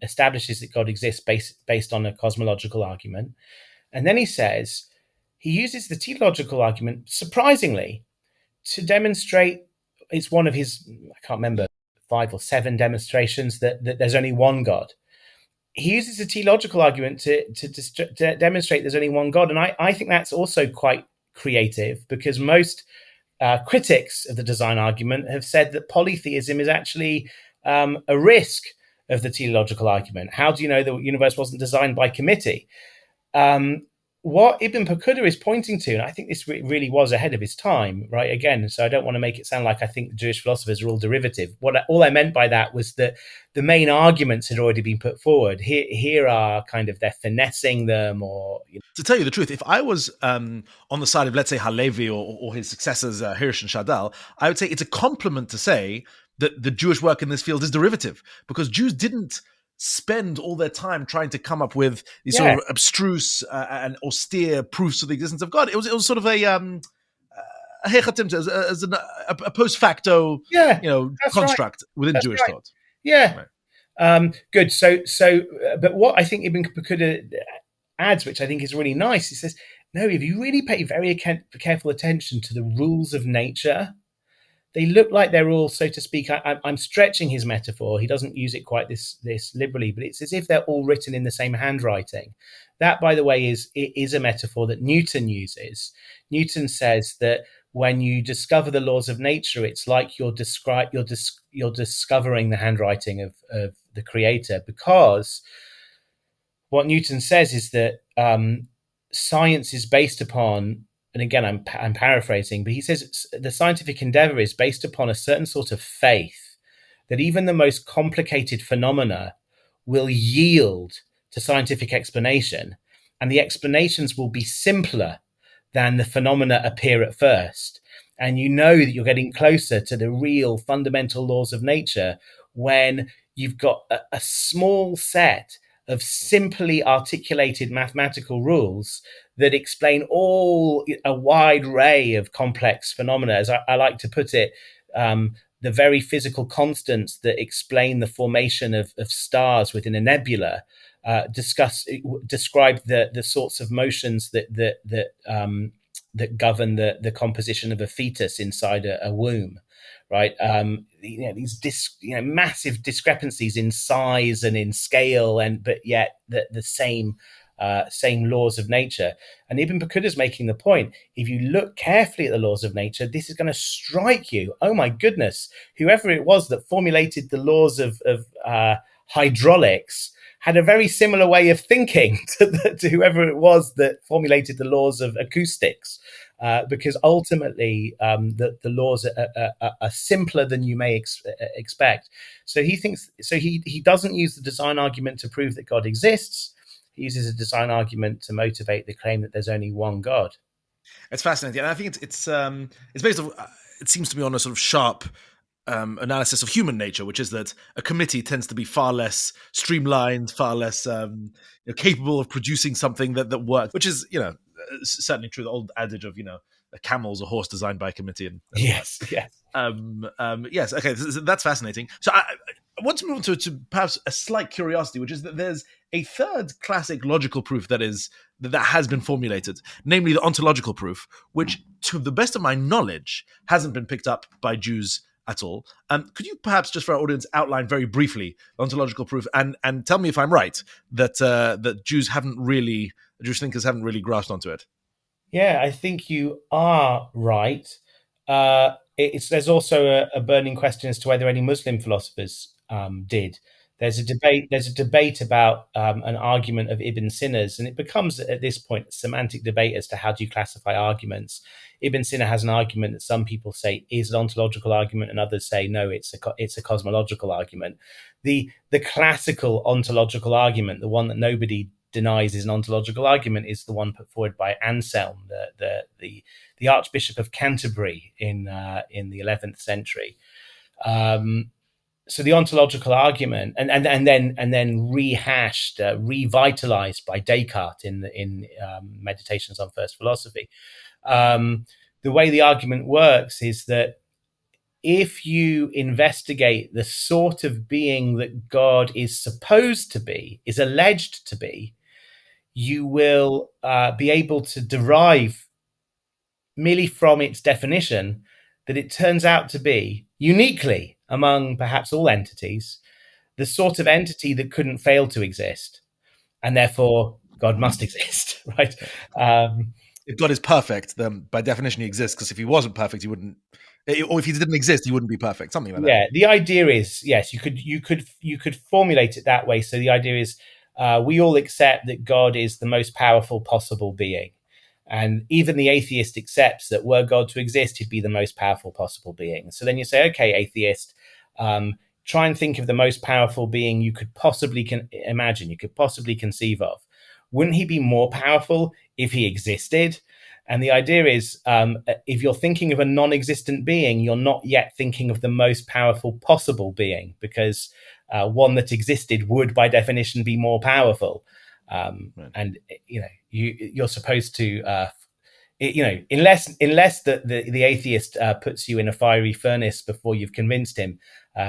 Speaker 2: establishes that God exists based on a cosmological argument, and then he says he uses the teleological argument surprisingly to demonstrate. It's one of his, I can't remember, 5 or 7 demonstrations that there's only one God. He uses a teleological argument to demonstrate there's only one God. And I think that's also quite creative, because most critics of the design argument have said that polytheism is actually a risk of the teleological argument. How do you know the universe wasn't designed by committee? Um, what Ibn Pakuda is pointing to, and I think this really was ahead of his time, right? Again, so I don't want to make it sound like I think the Jewish philosophers are all derivative. All I meant by that was that the main arguments had already been put forward. Here are kind of, they're finessing them, or
Speaker 1: To tell you the truth, if I was on the side of, let's say, Halevi or his successors, Hirsch and Shadal, I would say it's a compliment to say that the Jewish work in this field is derivative, because Jews didn't spend all their time trying to come up with these sort
Speaker 2: yeah,
Speaker 1: of abstruse and austere proofs of the existence of God. It was sort of a hechatim, a post facto,
Speaker 2: yeah, that's right,
Speaker 1: construct within
Speaker 2: that's
Speaker 1: Jewish
Speaker 2: right,
Speaker 1: thought.
Speaker 2: yeah.
Speaker 1: Right.
Speaker 2: Good. But what I think Ibn Pakuda adds, which I think is really nice, he says, no, if you really pay very careful attention to the rules of nature, they look like they're all, so to speak. I'm stretching his metaphor. He doesn't use it quite this liberally, but it's as if they're all written in the same handwriting. That, by the way, is a metaphor that Newton uses. Newton says that when you discover the laws of nature, it's like you're discovering the handwriting of the Creator, because what Newton says is that science is based upon, and again, I'm paraphrasing, but he says the scientific endeavor is based upon a certain sort of faith that even the most complicated phenomena will yield to scientific explanation, and the explanations will be simpler than the phenomena appear at first. And you know that you're getting closer to the real fundamental laws of nature when you've got a small set of simply articulated mathematical rules that explain a wide array of complex phenomena. As I like to put it, the very physical constants that explain the formation of stars within a nebula describe the sorts of motions that govern the composition of a fetus inside a womb, right? These massive discrepancies in size and in scale, and but yet the same laws of nature. And Ibn Bakuda is making the point: if you look carefully at the laws of nature, this is going to strike you. Oh my goodness! Whoever it was that formulated the laws of hydraulics had a very similar way of thinking to whoever it was that formulated the laws of acoustics. Because ultimately, the laws are simpler than you may expect. So he thinks. So he doesn't use the design argument to prove that God exists. He uses a design argument to motivate the claim that there's only one God.
Speaker 1: It's fascinating, and I think it's based on. It seems to be on a sort of sharp analysis of human nature, which is that a committee tends to be far less streamlined, far less capable of producing something that works. Which is certainly true. The old adage of a camel's a horse designed by a committee and all that.
Speaker 2: Yes, yes.
Speaker 1: Yes, okay, that's fascinating. So I want to move on to perhaps a slight curiosity, which is that there's a third classic logical proof that has been formulated, namely the ontological proof, which, to the best of my knowledge, hasn't been picked up by Jews at all. Could you perhaps, just for our audience, outline very briefly the ontological proof and tell me if I'm right that Jewish thinkers haven't really grasped onto it?
Speaker 2: Yeah, I think you are right. There's also a burning question as to whether any Muslim philosophers did. There's a debate. There's a debate about an argument of Ibn Sina's, and it becomes at this point a semantic debate as to how do you classify arguments. Ibn Sina has an argument that some people say is an ontological argument, and others say no, it's a cosmological argument. The classical ontological argument, the one that nobody denies is an ontological argument, is the one put forward by Anselm, the Archbishop of Canterbury in the 11th century. So the ontological argument, and then rehashed, revitalized by Descartes in Meditations on First Philosophy. The way the argument works is that if you investigate the sort of being that God is supposed to be, is alleged to be, you will be able to derive merely from its definition that it turns out to be uniquely among perhaps all entities the sort of entity that couldn't fail to exist, and therefore God must exist, right?
Speaker 1: If God is perfect, then by definition he exists, because if he wasn't perfect, he wouldn't, or if he didn't exist, he wouldn't be perfect. Something like that.
Speaker 2: Yeah, the idea is, yes, you could formulate it that way. So the idea is, we all accept that God is the most powerful possible being, and even the atheist accepts that were God to exist, he'd be the most powerful possible being. So then you say, okay, atheist, try and think of the most powerful being you could possibly imagine, you could possibly conceive of. Wouldn't he be more powerful if he existed? And the idea is, if you're thinking of a non-existent being, you're not yet thinking of the most powerful possible being, because one that existed would, by definition, be more powerful. Right. And you're supposed to, unless the atheist puts you in a fiery furnace before you've convinced him,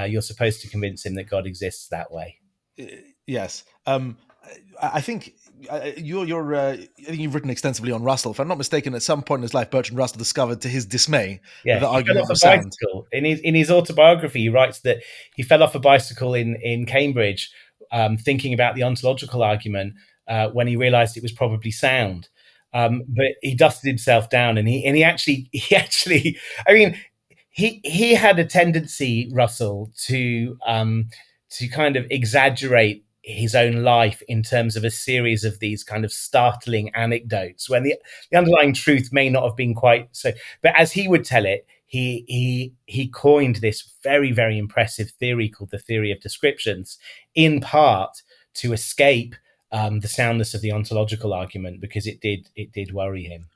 Speaker 2: you're supposed to convince him that God exists that way.
Speaker 1: Yes. I think you've written extensively on Russell. If I'm not mistaken, at some point in his life, Bertrand Russell discovered, to his dismay, that the argument was sound.
Speaker 2: In his autobiography, he writes that he fell off a bicycle in Cambridge, thinking about the ontological argument, when he realized it was probably sound. But he dusted himself down, and he actually, I mean, he had a tendency, Russell, to kind of exaggerate his own life in terms of a series of these kind of startling anecdotes when the underlying truth may not have been quite so. But as he would tell it, he coined this very, very impressive theory called the theory of descriptions, in part to escape the soundness of the ontological argument, because it did worry him.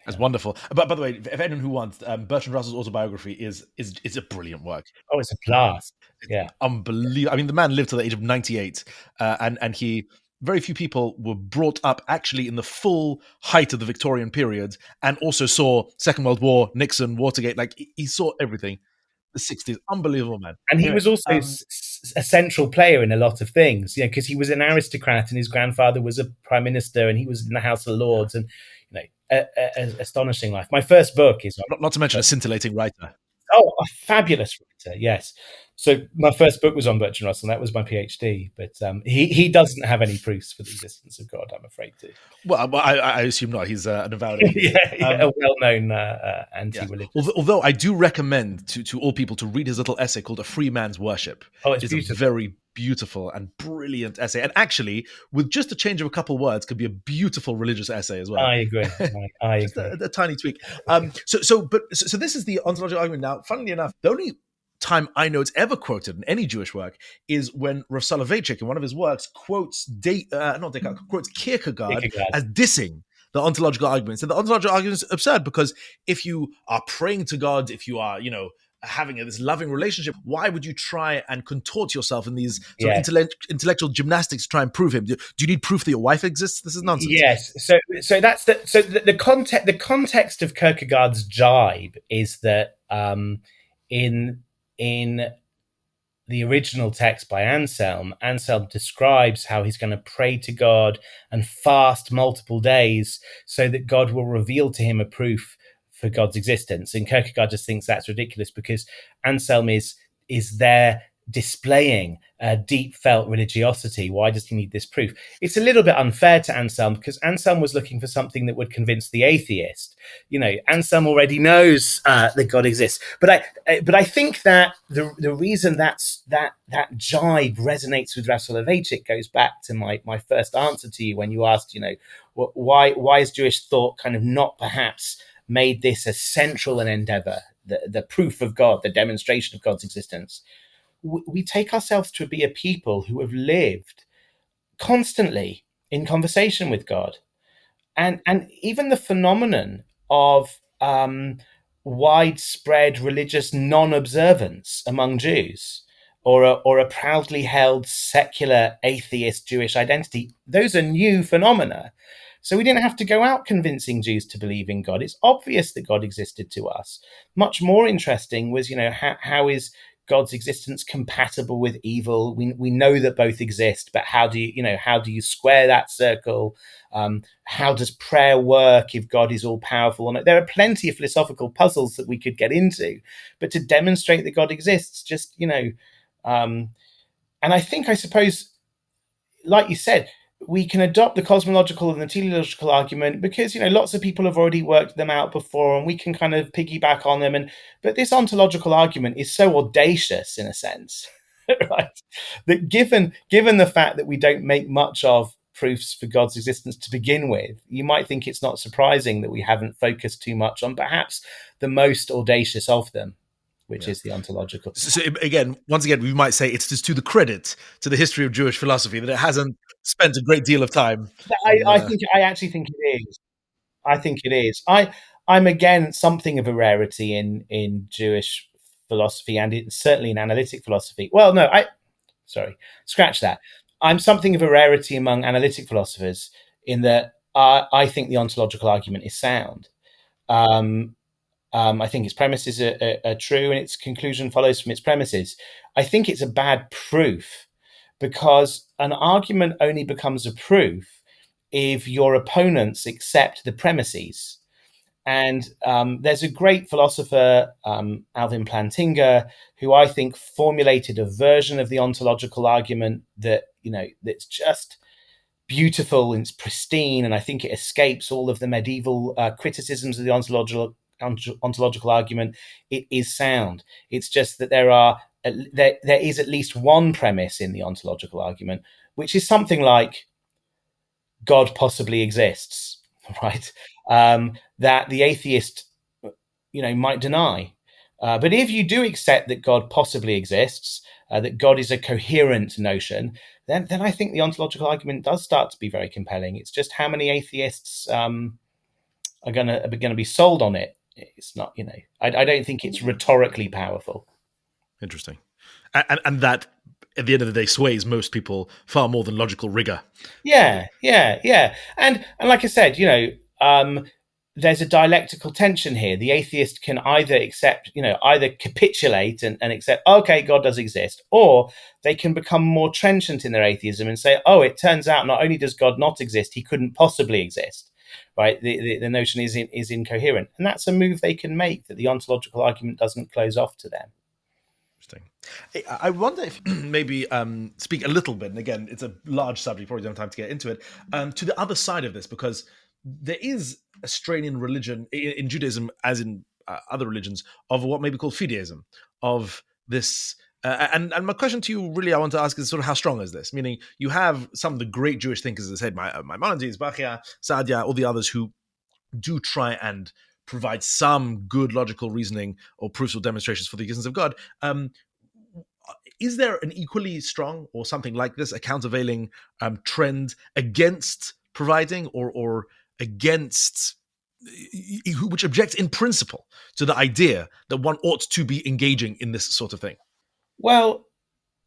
Speaker 1: That's wonderful. But by the way, if anyone who wants, Bertrand Russell's autobiography is a brilliant work.
Speaker 2: Oh, it's a blast.
Speaker 1: It's unbelievable. I mean, the man lived to the age of 98, and he. Very few people were brought up actually in the full height of the Victorian period, and also saw Second World War, Nixon, Watergate. Like, he saw everything. the 60s. Unbelievable, man.
Speaker 2: And he
Speaker 1: Anyway,
Speaker 2: was also a central player in a lot of things, because he was an aristocrat and his grandfather was a prime minister and he was in the House of Lords, and astonishing life. My first book is
Speaker 1: not to mention a scintillating writer.
Speaker 2: Oh, a fabulous writer, yes. So my first book was on Bertrand Russell. That was my PhD, but he doesn't have any proofs for the existence of God, I'm afraid to.
Speaker 1: Well, I assume not. He's an avowed atheist.
Speaker 2: A well-known
Speaker 1: Yeah.
Speaker 2: anti-religious.
Speaker 1: Although I do recommend to all people to read his little essay called "A Free Man's Worship."
Speaker 2: Oh, it's
Speaker 1: a very beautiful and brilliant essay, and actually, with just a change of a couple words, could be a beautiful religious essay as well.
Speaker 2: I agree. I
Speaker 1: Just
Speaker 2: agree.
Speaker 1: a tiny tweak. So this is the ontological argument. Now, funnily enough, the only time I know it's ever quoted in any Jewish work is when Rav Soloveitchik, in one of his works, quotes quotes Kierkegaard as dissing the ontological argument. So the ontological argument is absurd because if you are praying to God, if you are, having this loving relationship, why would you try and contort yourself in these sort of intellectual gymnastics to try and prove him? Do you need proof that your wife exists? This is nonsense.
Speaker 2: Yes. So that's the context of Kierkegaard's jibe is that in the original text by Anselm describes how he's going to pray to God and fast multiple days so that God will reveal to him a proof for God's existence. And Kierkegaard just thinks that's ridiculous because Anselm is there displaying a deep felt religiosity. Why does he need this proof? It's a little bit unfair to Anselm because Anselm was looking for something that would convince the atheist. Anselm already knows that God exists. But I think that the reason that jibe resonates with Rav Soloveitchik goes back to my first answer to you when you asked, why is Jewish thought kind of not perhaps made this a central an endeavor, the proof of God, the demonstration of God's existence. We take ourselves to be a people who have lived constantly in conversation with God. And even the phenomenon of widespread religious non-observance among Jews or a proudly held secular atheist Jewish identity, those are new phenomena. So we didn't have to go out convincing Jews to believe in God. It's obvious that God existed to us. Much more interesting was, how is God's existence compatible with evil? We know that both exist, but how do you square that circle? How does prayer work if God is all powerful? And there are plenty of philosophical puzzles that we could get into, but to demonstrate that God exists, and I suppose, like you said, we can adopt the cosmological and the teleological argument because lots of people have already worked them out before, and we can kind of piggyback on them. But this ontological argument is so audacious in a sense, right? That given the fact that we don't make much of proofs for God's existence to begin with, you might think it's not surprising that we haven't focused too much on perhaps the most audacious of them, which is the ontological.
Speaker 1: So once again, we might say it's just to the credit to the history of Jewish philosophy that it hasn't spent a great deal of time.
Speaker 2: I actually think it is. I think it is. I'm again something of a rarity in Jewish philosophy and certainly in analytic philosophy. Well, no, scratch that. I'm something of a rarity among analytic philosophers in that I think the ontological argument is sound. I think its premises are true and its conclusion follows from its premises. I think it's a bad proof because an argument only becomes a proof if your opponents accept the premises. And there's a great philosopher, Alvin Plantinga, who I think formulated a version of the ontological argument that's just beautiful and it's pristine, and I think it escapes all of the medieval criticisms of the ontological argument. It is sound. It's just that there is at least one premise in the ontological argument, which is something like God possibly exists, right? That the atheist, might deny. But if you do accept that God possibly exists, that God is a coherent notion, then I think the ontological argument does start to be very compelling. It's just how many atheists are going to be sold on it. It's not, I don't think it's rhetorically powerful.
Speaker 1: Interesting, and that at the end of the day sways most people far more than logical rigor.
Speaker 2: Yeah. And like I said, there's a dialectical tension here. The atheist can either accept, either capitulate and accept, okay, God does exist, or they can become more trenchant in their atheism and say, oh, it turns out not only does God not exist, he couldn't possibly exist. Right? The notion is incoherent. And that's a move they can make, that the ontological argument doesn't close off to them.
Speaker 1: Interesting. I wonder if maybe speak a little bit, and again, it's a large subject, probably don't have time to get into it, to the other side of this, because there is a strain in religion, in Judaism, as in other religions, of what may be called fideism, of this. And my question to you, really, I want to ask is sort of how strong is this? Meaning, you have some of the great Jewish thinkers, as I said, Maimonides, Bachya, Saadia, all the others who do try and provide some good logical reasoning or proofs or demonstrations for the existence of God. Is there an equally strong or something like this, a countervailing trend against providing or against, which objects in principle to the idea that one ought to be engaging in this sort of thing?
Speaker 2: Well,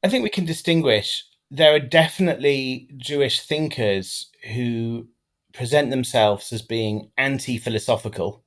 Speaker 2: I think we can distinguish. There are definitely Jewish thinkers who present themselves as being anti-philosophical.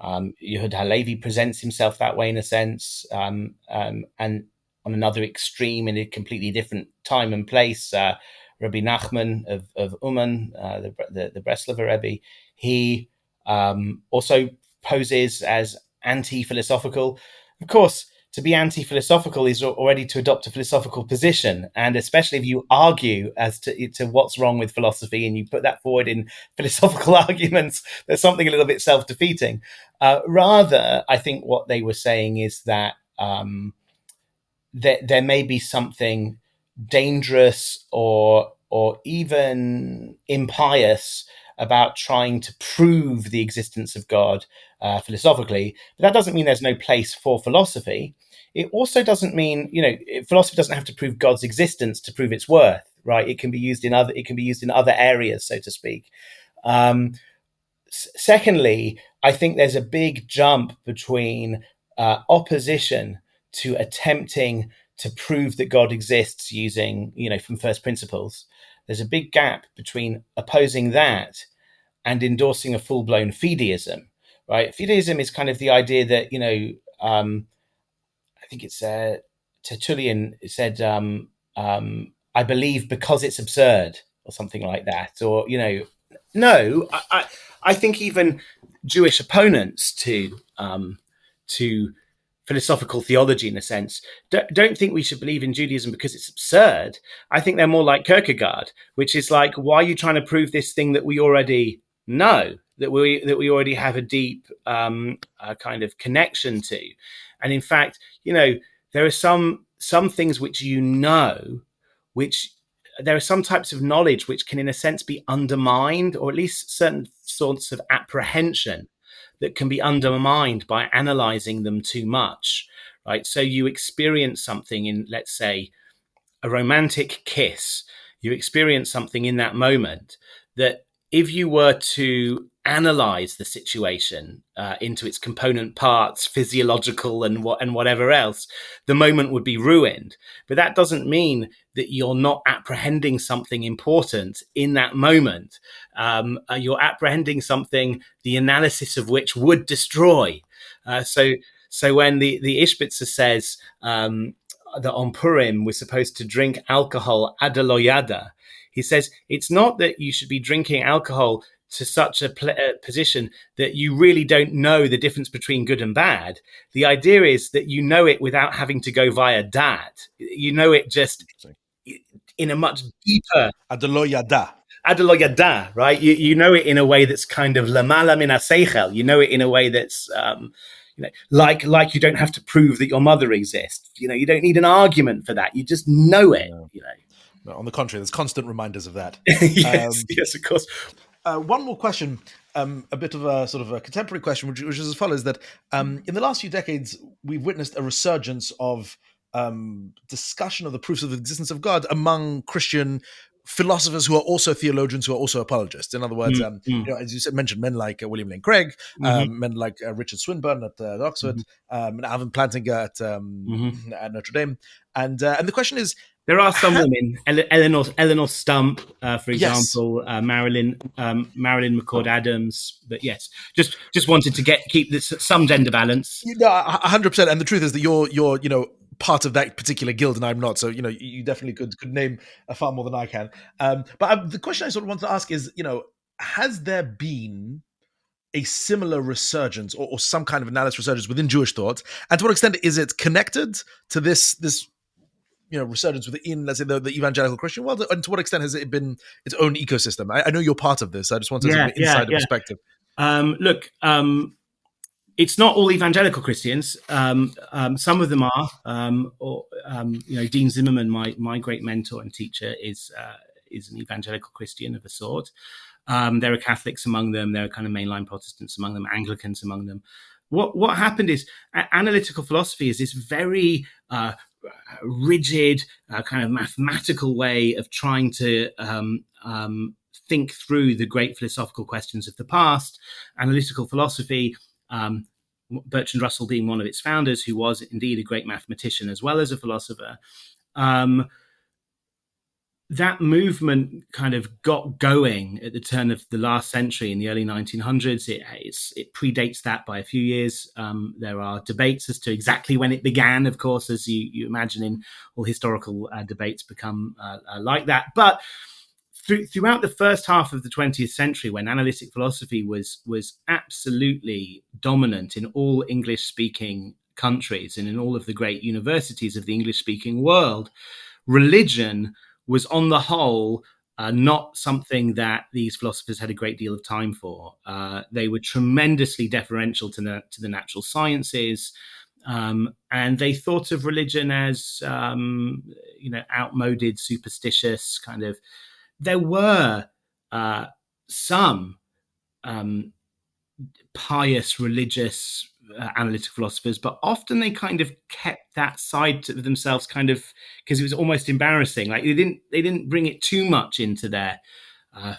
Speaker 2: Yehuda Halevi presents himself that way in a sense, and on another extreme, in a completely different time and place, Rabbi Nachman of Uman, the Breslover Rebbe, he also poses as anti-philosophical. Of course, to be anti-philosophical is already to adopt a philosophical position, and especially if you argue as to what's wrong with philosophy and you put that forward in philosophical arguments, there's something a little bit self-defeating. Rather, I think what they were saying is that there may be something dangerous or even impious about trying to prove the existence of God philosophically. But that doesn't mean there's no place for philosophy. It also doesn't mean, philosophy doesn't have to prove God's existence to prove its worth, right? It can be used in other areas, so to speak. Secondly, I think there's a big jump between opposition to attempting to prove that God exists using, from first principles. There's a big gap between opposing that and endorsing a full-blown fideism, right? Fideism is kind of the idea that, I think it's Tertullian said, I believe because it's absurd, or something like that. Or, no, I think even Jewish opponents to philosophical theology, in a sense, don't think we should believe in Judaism because it's absurd. I think they're more like Kierkegaard, which is like, why are you trying to prove this thing that we already know, that we already have a deep kind of connection to? And in fact, there are some things which which there are some types of knowledge which can, in a sense, be undermined, or at least certain sorts of apprehension that can be undermined by analyzing them too much, right? So you experience something in, let's say, a romantic kiss. You experience something in that moment that, if you were to analyze the situation into its component parts, physiological and whatever else, the moment would be ruined. But that doesn't mean that you're not apprehending something important in that moment. You're apprehending something, the analysis of which would destroy. So when the Ishbitzer says that on Purim we're supposed to drink alcohol adaloyada, he says it's not that you should be drinking alcohol to such a position that you really don't know the difference between good and bad. The idea is that you know it without having to go via dat. You know it just in a much deeper Adaloyada, right? You know it in a way that's kind of lamala min aseichel. You know it in a way that's like you don't have to prove that your mother exists. You don't need an argument for that. You just know it.
Speaker 1: No, on the contrary, there's constant reminders of that.
Speaker 2: Yes, of course.
Speaker 1: One more question, a bit of a sort of a contemporary question, which is as follows: that in the last few decades, we've witnessed a resurgence of discussion of the proofs of the existence of God among Christian philosophers who are also theologians, who are also apologists. In other words, as you said, mentioned men like William Lane Craig, men like Richard Swinburne at Oxford, and Alvin Plantinga at Notre Dame. And the question is,
Speaker 2: there are some women, Eleanor Stump, for example, yes. Marilyn McCord Adams. But yes, just wanted to keep some gender balance.
Speaker 1: 100%. And the truth is that you're part of that particular guild, and I'm not. So you definitely could name far more than I can. But the question I sort of want to ask is, has there been a similar resurgence or some kind of analysis resurgence within Jewish thought, and to what extent is it connected to this resurgence within, let's say, the evangelical Christian world, and to what extent has it been its own ecosystem? I know you're part of this. I just want to an insider perspective.
Speaker 2: Look, it's not all evangelical Christians. Some of them are. Dean Zimmerman, my great mentor and teacher, is an evangelical Christian of a sort. There are Catholics among them. There are kind of mainline Protestants among them, Anglicans among them. What happened is analytical philosophy is this very rigid, kind of mathematical way of trying to think through the great philosophical questions of the past. Analytical philosophy, Bertrand Russell being one of its founders, who was indeed a great mathematician as well as a philosopher. That movement kind of got going at the turn of the last century in the early 1900s. It predates that by a few years. There are debates as to exactly when it began, of course, as you imagine in all historical debates become like that. But throughout the first half of the 20th century, when analytic philosophy was absolutely dominant in all English-speaking countries and in all of the great universities of the English-speaking world, religion was on the whole not something that these philosophers had a great deal of time for. They were tremendously deferential to the natural sciences, and they thought of religion as outmoded, superstitious kind of. There were some pious, religious, analytic philosophers, but often they kind of kept that side to themselves, kind of, because it was almost embarrassing. Like they didn't bring it too much into their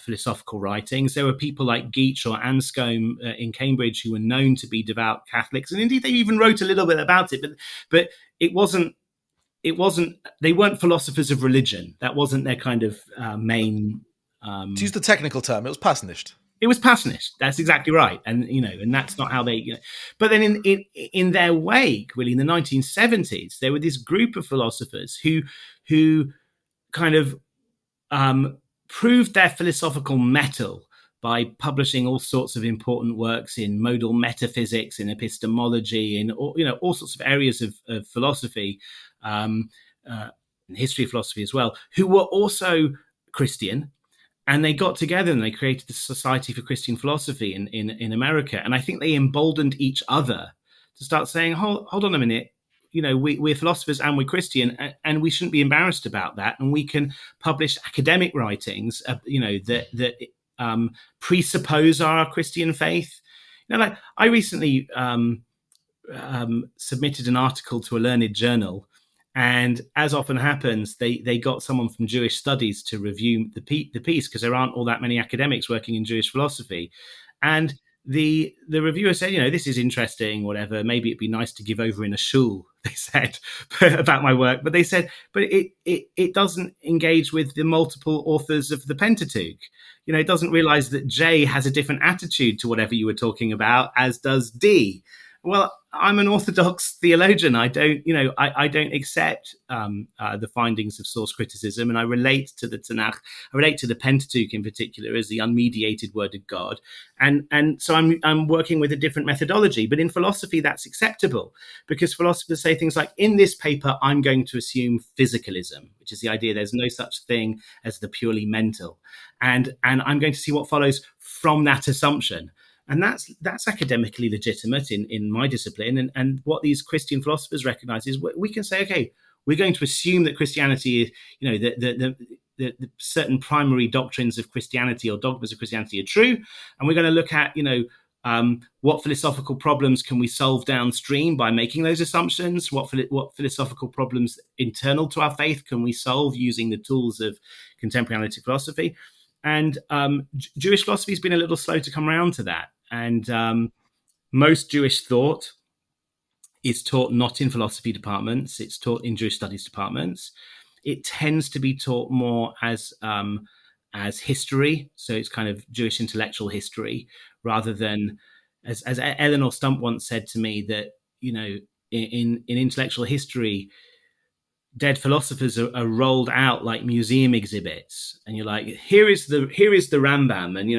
Speaker 2: philosophical writings. There were people like Geach or Anscombe in Cambridge who were known to be devout Catholics, and indeed they even wrote a little bit about it. But it wasn't. They weren't philosophers of religion. That wasn't their kind of main.
Speaker 1: To use the technical term, it was passionist.
Speaker 2: It was passionist. That's exactly right, and and that's not how they. But then in their wake, really, in the 1970s, there were this group of philosophers who kind of proved their philosophical mettle by publishing all sorts of important works in modal metaphysics, in epistemology, in all sorts of areas of philosophy, history of philosophy as well, who were also Christian. And they got together and they created the Society for Christian Philosophy in America. And I think they emboldened each other to start saying, hold on a minute, we're philosophers and we're Christian, and we shouldn't be embarrassed about that. And we can publish academic writings, that presuppose our Christian faith. Like I recently submitted an article to a learned journal. And as often happens, they got someone from Jewish studies to review the piece, because there aren't all that many academics working in Jewish philosophy. And the reviewer said, this is interesting, whatever. Maybe it'd be nice to give over in a shul, they said, about my work. But they said, but it doesn't engage with the multiple authors of the Pentateuch. It doesn't realize that J has a different attitude to whatever you were talking about, as does D. Well, I'm an Orthodox theologian. I don't accept the findings of source criticism, and I relate to the Tanakh. I relate to the Pentateuch in particular as the unmediated Word of God, and so I'm working with a different methodology. But in philosophy, that's acceptable, because philosophers say things like, in this paper, I'm going to assume physicalism, which is the idea there's no such thing as the purely mental, and I'm going to see what follows from that assumption. And that's academically legitimate in my discipline. And what these Christian philosophers recognize is we can say, okay, we're going to assume that Christianity, the certain primary doctrines of Christianity or dogmas of Christianity are true. And we're going to look at, What philosophical problems can we solve downstream by making those assumptions? What philosophical problems internal to our faith can we solve using the tools of contemporary analytic philosophy? And Jewish philosophy has been a little slow to come around to that. And most Jewish thought is taught not in philosophy departments, it's taught in Jewish studies departments. It tends to be taught more as history, so it's kind of Jewish intellectual history, rather than as Eleanor Stump once said to me that in intellectual history, dead philosophers are rolled out like museum exhibits, and you're like, here is the Rambam, and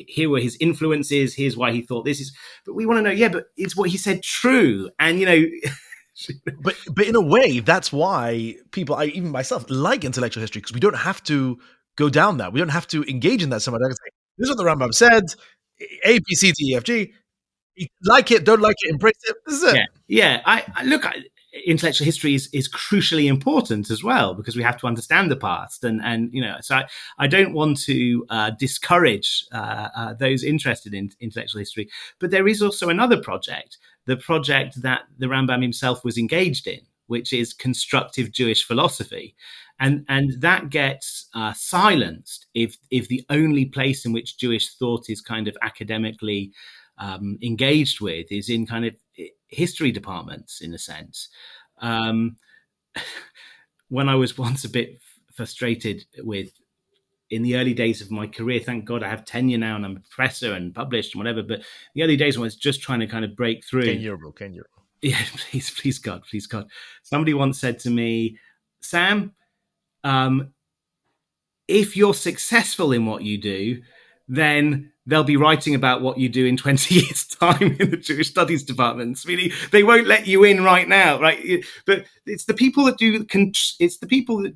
Speaker 2: here were his influences, here's why he thought this is, but we want to know, yeah, but is what he said true? And
Speaker 1: but in a way, that's why people, even myself, like intellectual history, because we don't have to go down that. We don't have to engage in that so much. I can say, this is what the Rambam said, A, B, C, D, E, F, G. Like it, don't like it, embrace it. This is it.
Speaker 2: Yeah. I look, intellectual history is crucially important as well, because we have to understand the past, and so I don't want to discourage those interested in intellectual history, but there is also another project, the project that the Rambam himself was engaged in, which is constructive Jewish philosophy, and that gets silenced if the only place in which Jewish thought is kind of academically engaged with is in kind of history departments, in a sense. When I was once a bit frustrated with, in the early days of my career, thank God I have tenure now and I'm a professor and published and whatever, but the early days when I was just trying to kind of break through.
Speaker 1: 10 year, bro.
Speaker 2: Yeah, please God. Somebody once said to me, Sam, if you're successful in what you do, then they'll be writing about what you do in 20 years' time in the Jewish studies departments. Meaning they won't let you in right now, right? But it's the people that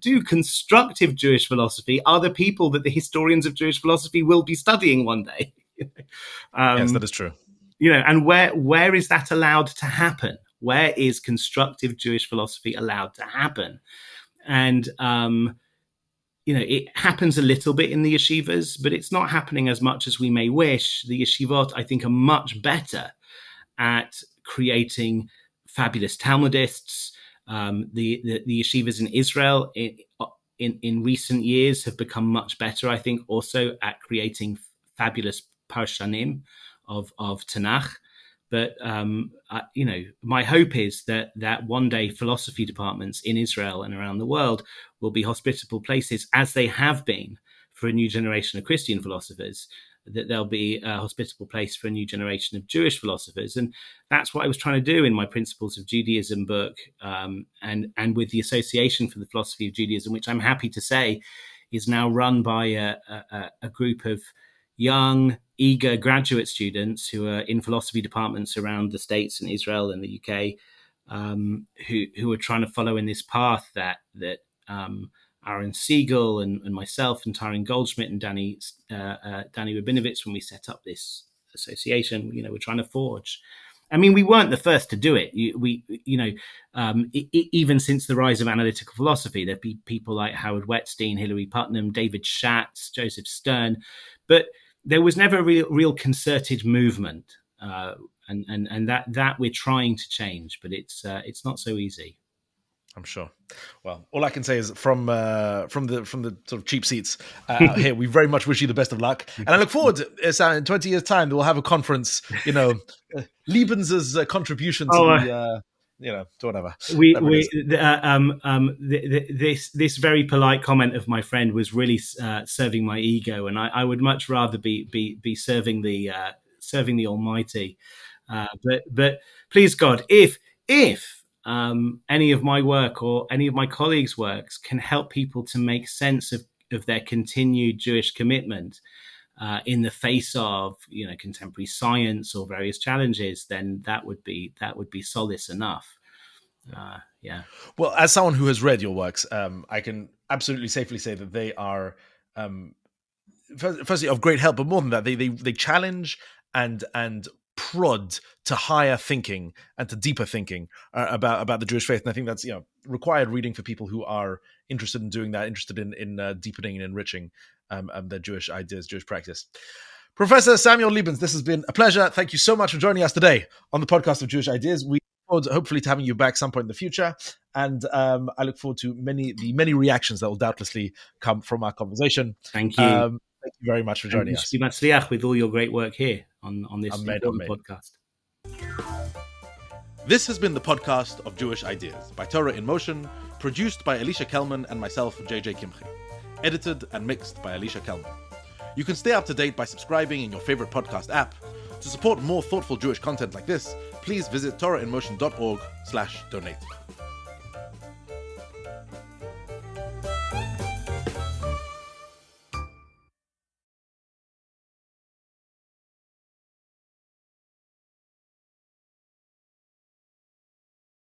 Speaker 2: do constructive Jewish philosophy are the people that the historians of Jewish philosophy will be studying one day.
Speaker 1: Yes, that is true.
Speaker 2: And where is that allowed to happen? Where is constructive Jewish philosophy allowed to happen? And it happens a little bit in the yeshivas, but it's not happening as much as we may wish. The yeshivot, I think, are much better at creating fabulous Talmudists. The yeshivas in Israel in recent years have become much better, I think, also at creating fabulous parshanim of Tanakh. But my hope is that one day philosophy departments in Israel and around the world will be hospitable places, as they have been for a new generation of Christian philosophers, that there'll be a hospitable place for a new generation of Jewish philosophers. And that's what I was trying to do in my Principles of Judaism book, and with the Association for the Philosophy of Judaism, which I'm happy to say is now run by a group of young, eager graduate students who are in philosophy departments around the States and Israel and the UK, who are trying to follow in this path that Aaron Siegel and myself and Tyron Goldschmidt and Danny Rabinovitz, when we set up this association, we're trying to forge. I mean, we weren't the first to do it. Even since the rise of analytical philosophy, there'd be people like Howard Wetstein, Hilary Putnam, David Schatz, Joseph Stern, but there was never a real concerted movement, and that we're trying to change, but it's not so easy.
Speaker 1: I'm sure. Well, all I can say is from the sort of cheap seats out here, we very much wish you the best of luck, and I look forward to, in 20 years' time, we'll have a conference. Lebens's contribution to to whatever.
Speaker 2: This very polite comment of my friend was really serving my ego, and I would much rather be serving the Almighty. But please God, if any of my work or any of my colleagues' works can help people to make sense of their continued Jewish commitment in the face of contemporary science or various challenges, then that would be solace enough. Yeah.
Speaker 1: Well, as someone who has read your works, I can absolutely safely say that they are, firstly, of great help, but more than that, they challenge and prod to higher thinking and to deeper thinking about the Jewish faith, and I think that's required reading for people who are interested in doing that, interested in deepening and enriching their Jewish ideas, Jewish practice. Professor Samuel Lebens, this has been a pleasure. Thank you so much for joining us today on the podcast of Jewish Ideas. We look forward, hopefully, to having you back some point in the future. And I look forward to the many reactions that will doubtlessly come from our conversation.
Speaker 2: Thank you.
Speaker 1: Thank you very much for joining us.
Speaker 2: With all your great work here on this important podcast.
Speaker 1: This has been the podcast of Jewish Ideas by Torah in Motion, produced by Alicia Kelman and myself, JJ Kimchi. Edited and mixed by Alicia Kelman. You can stay up to date by subscribing in your favorite podcast app. To support more thoughtful Jewish content like this, please visit torahinmotion.org/donate.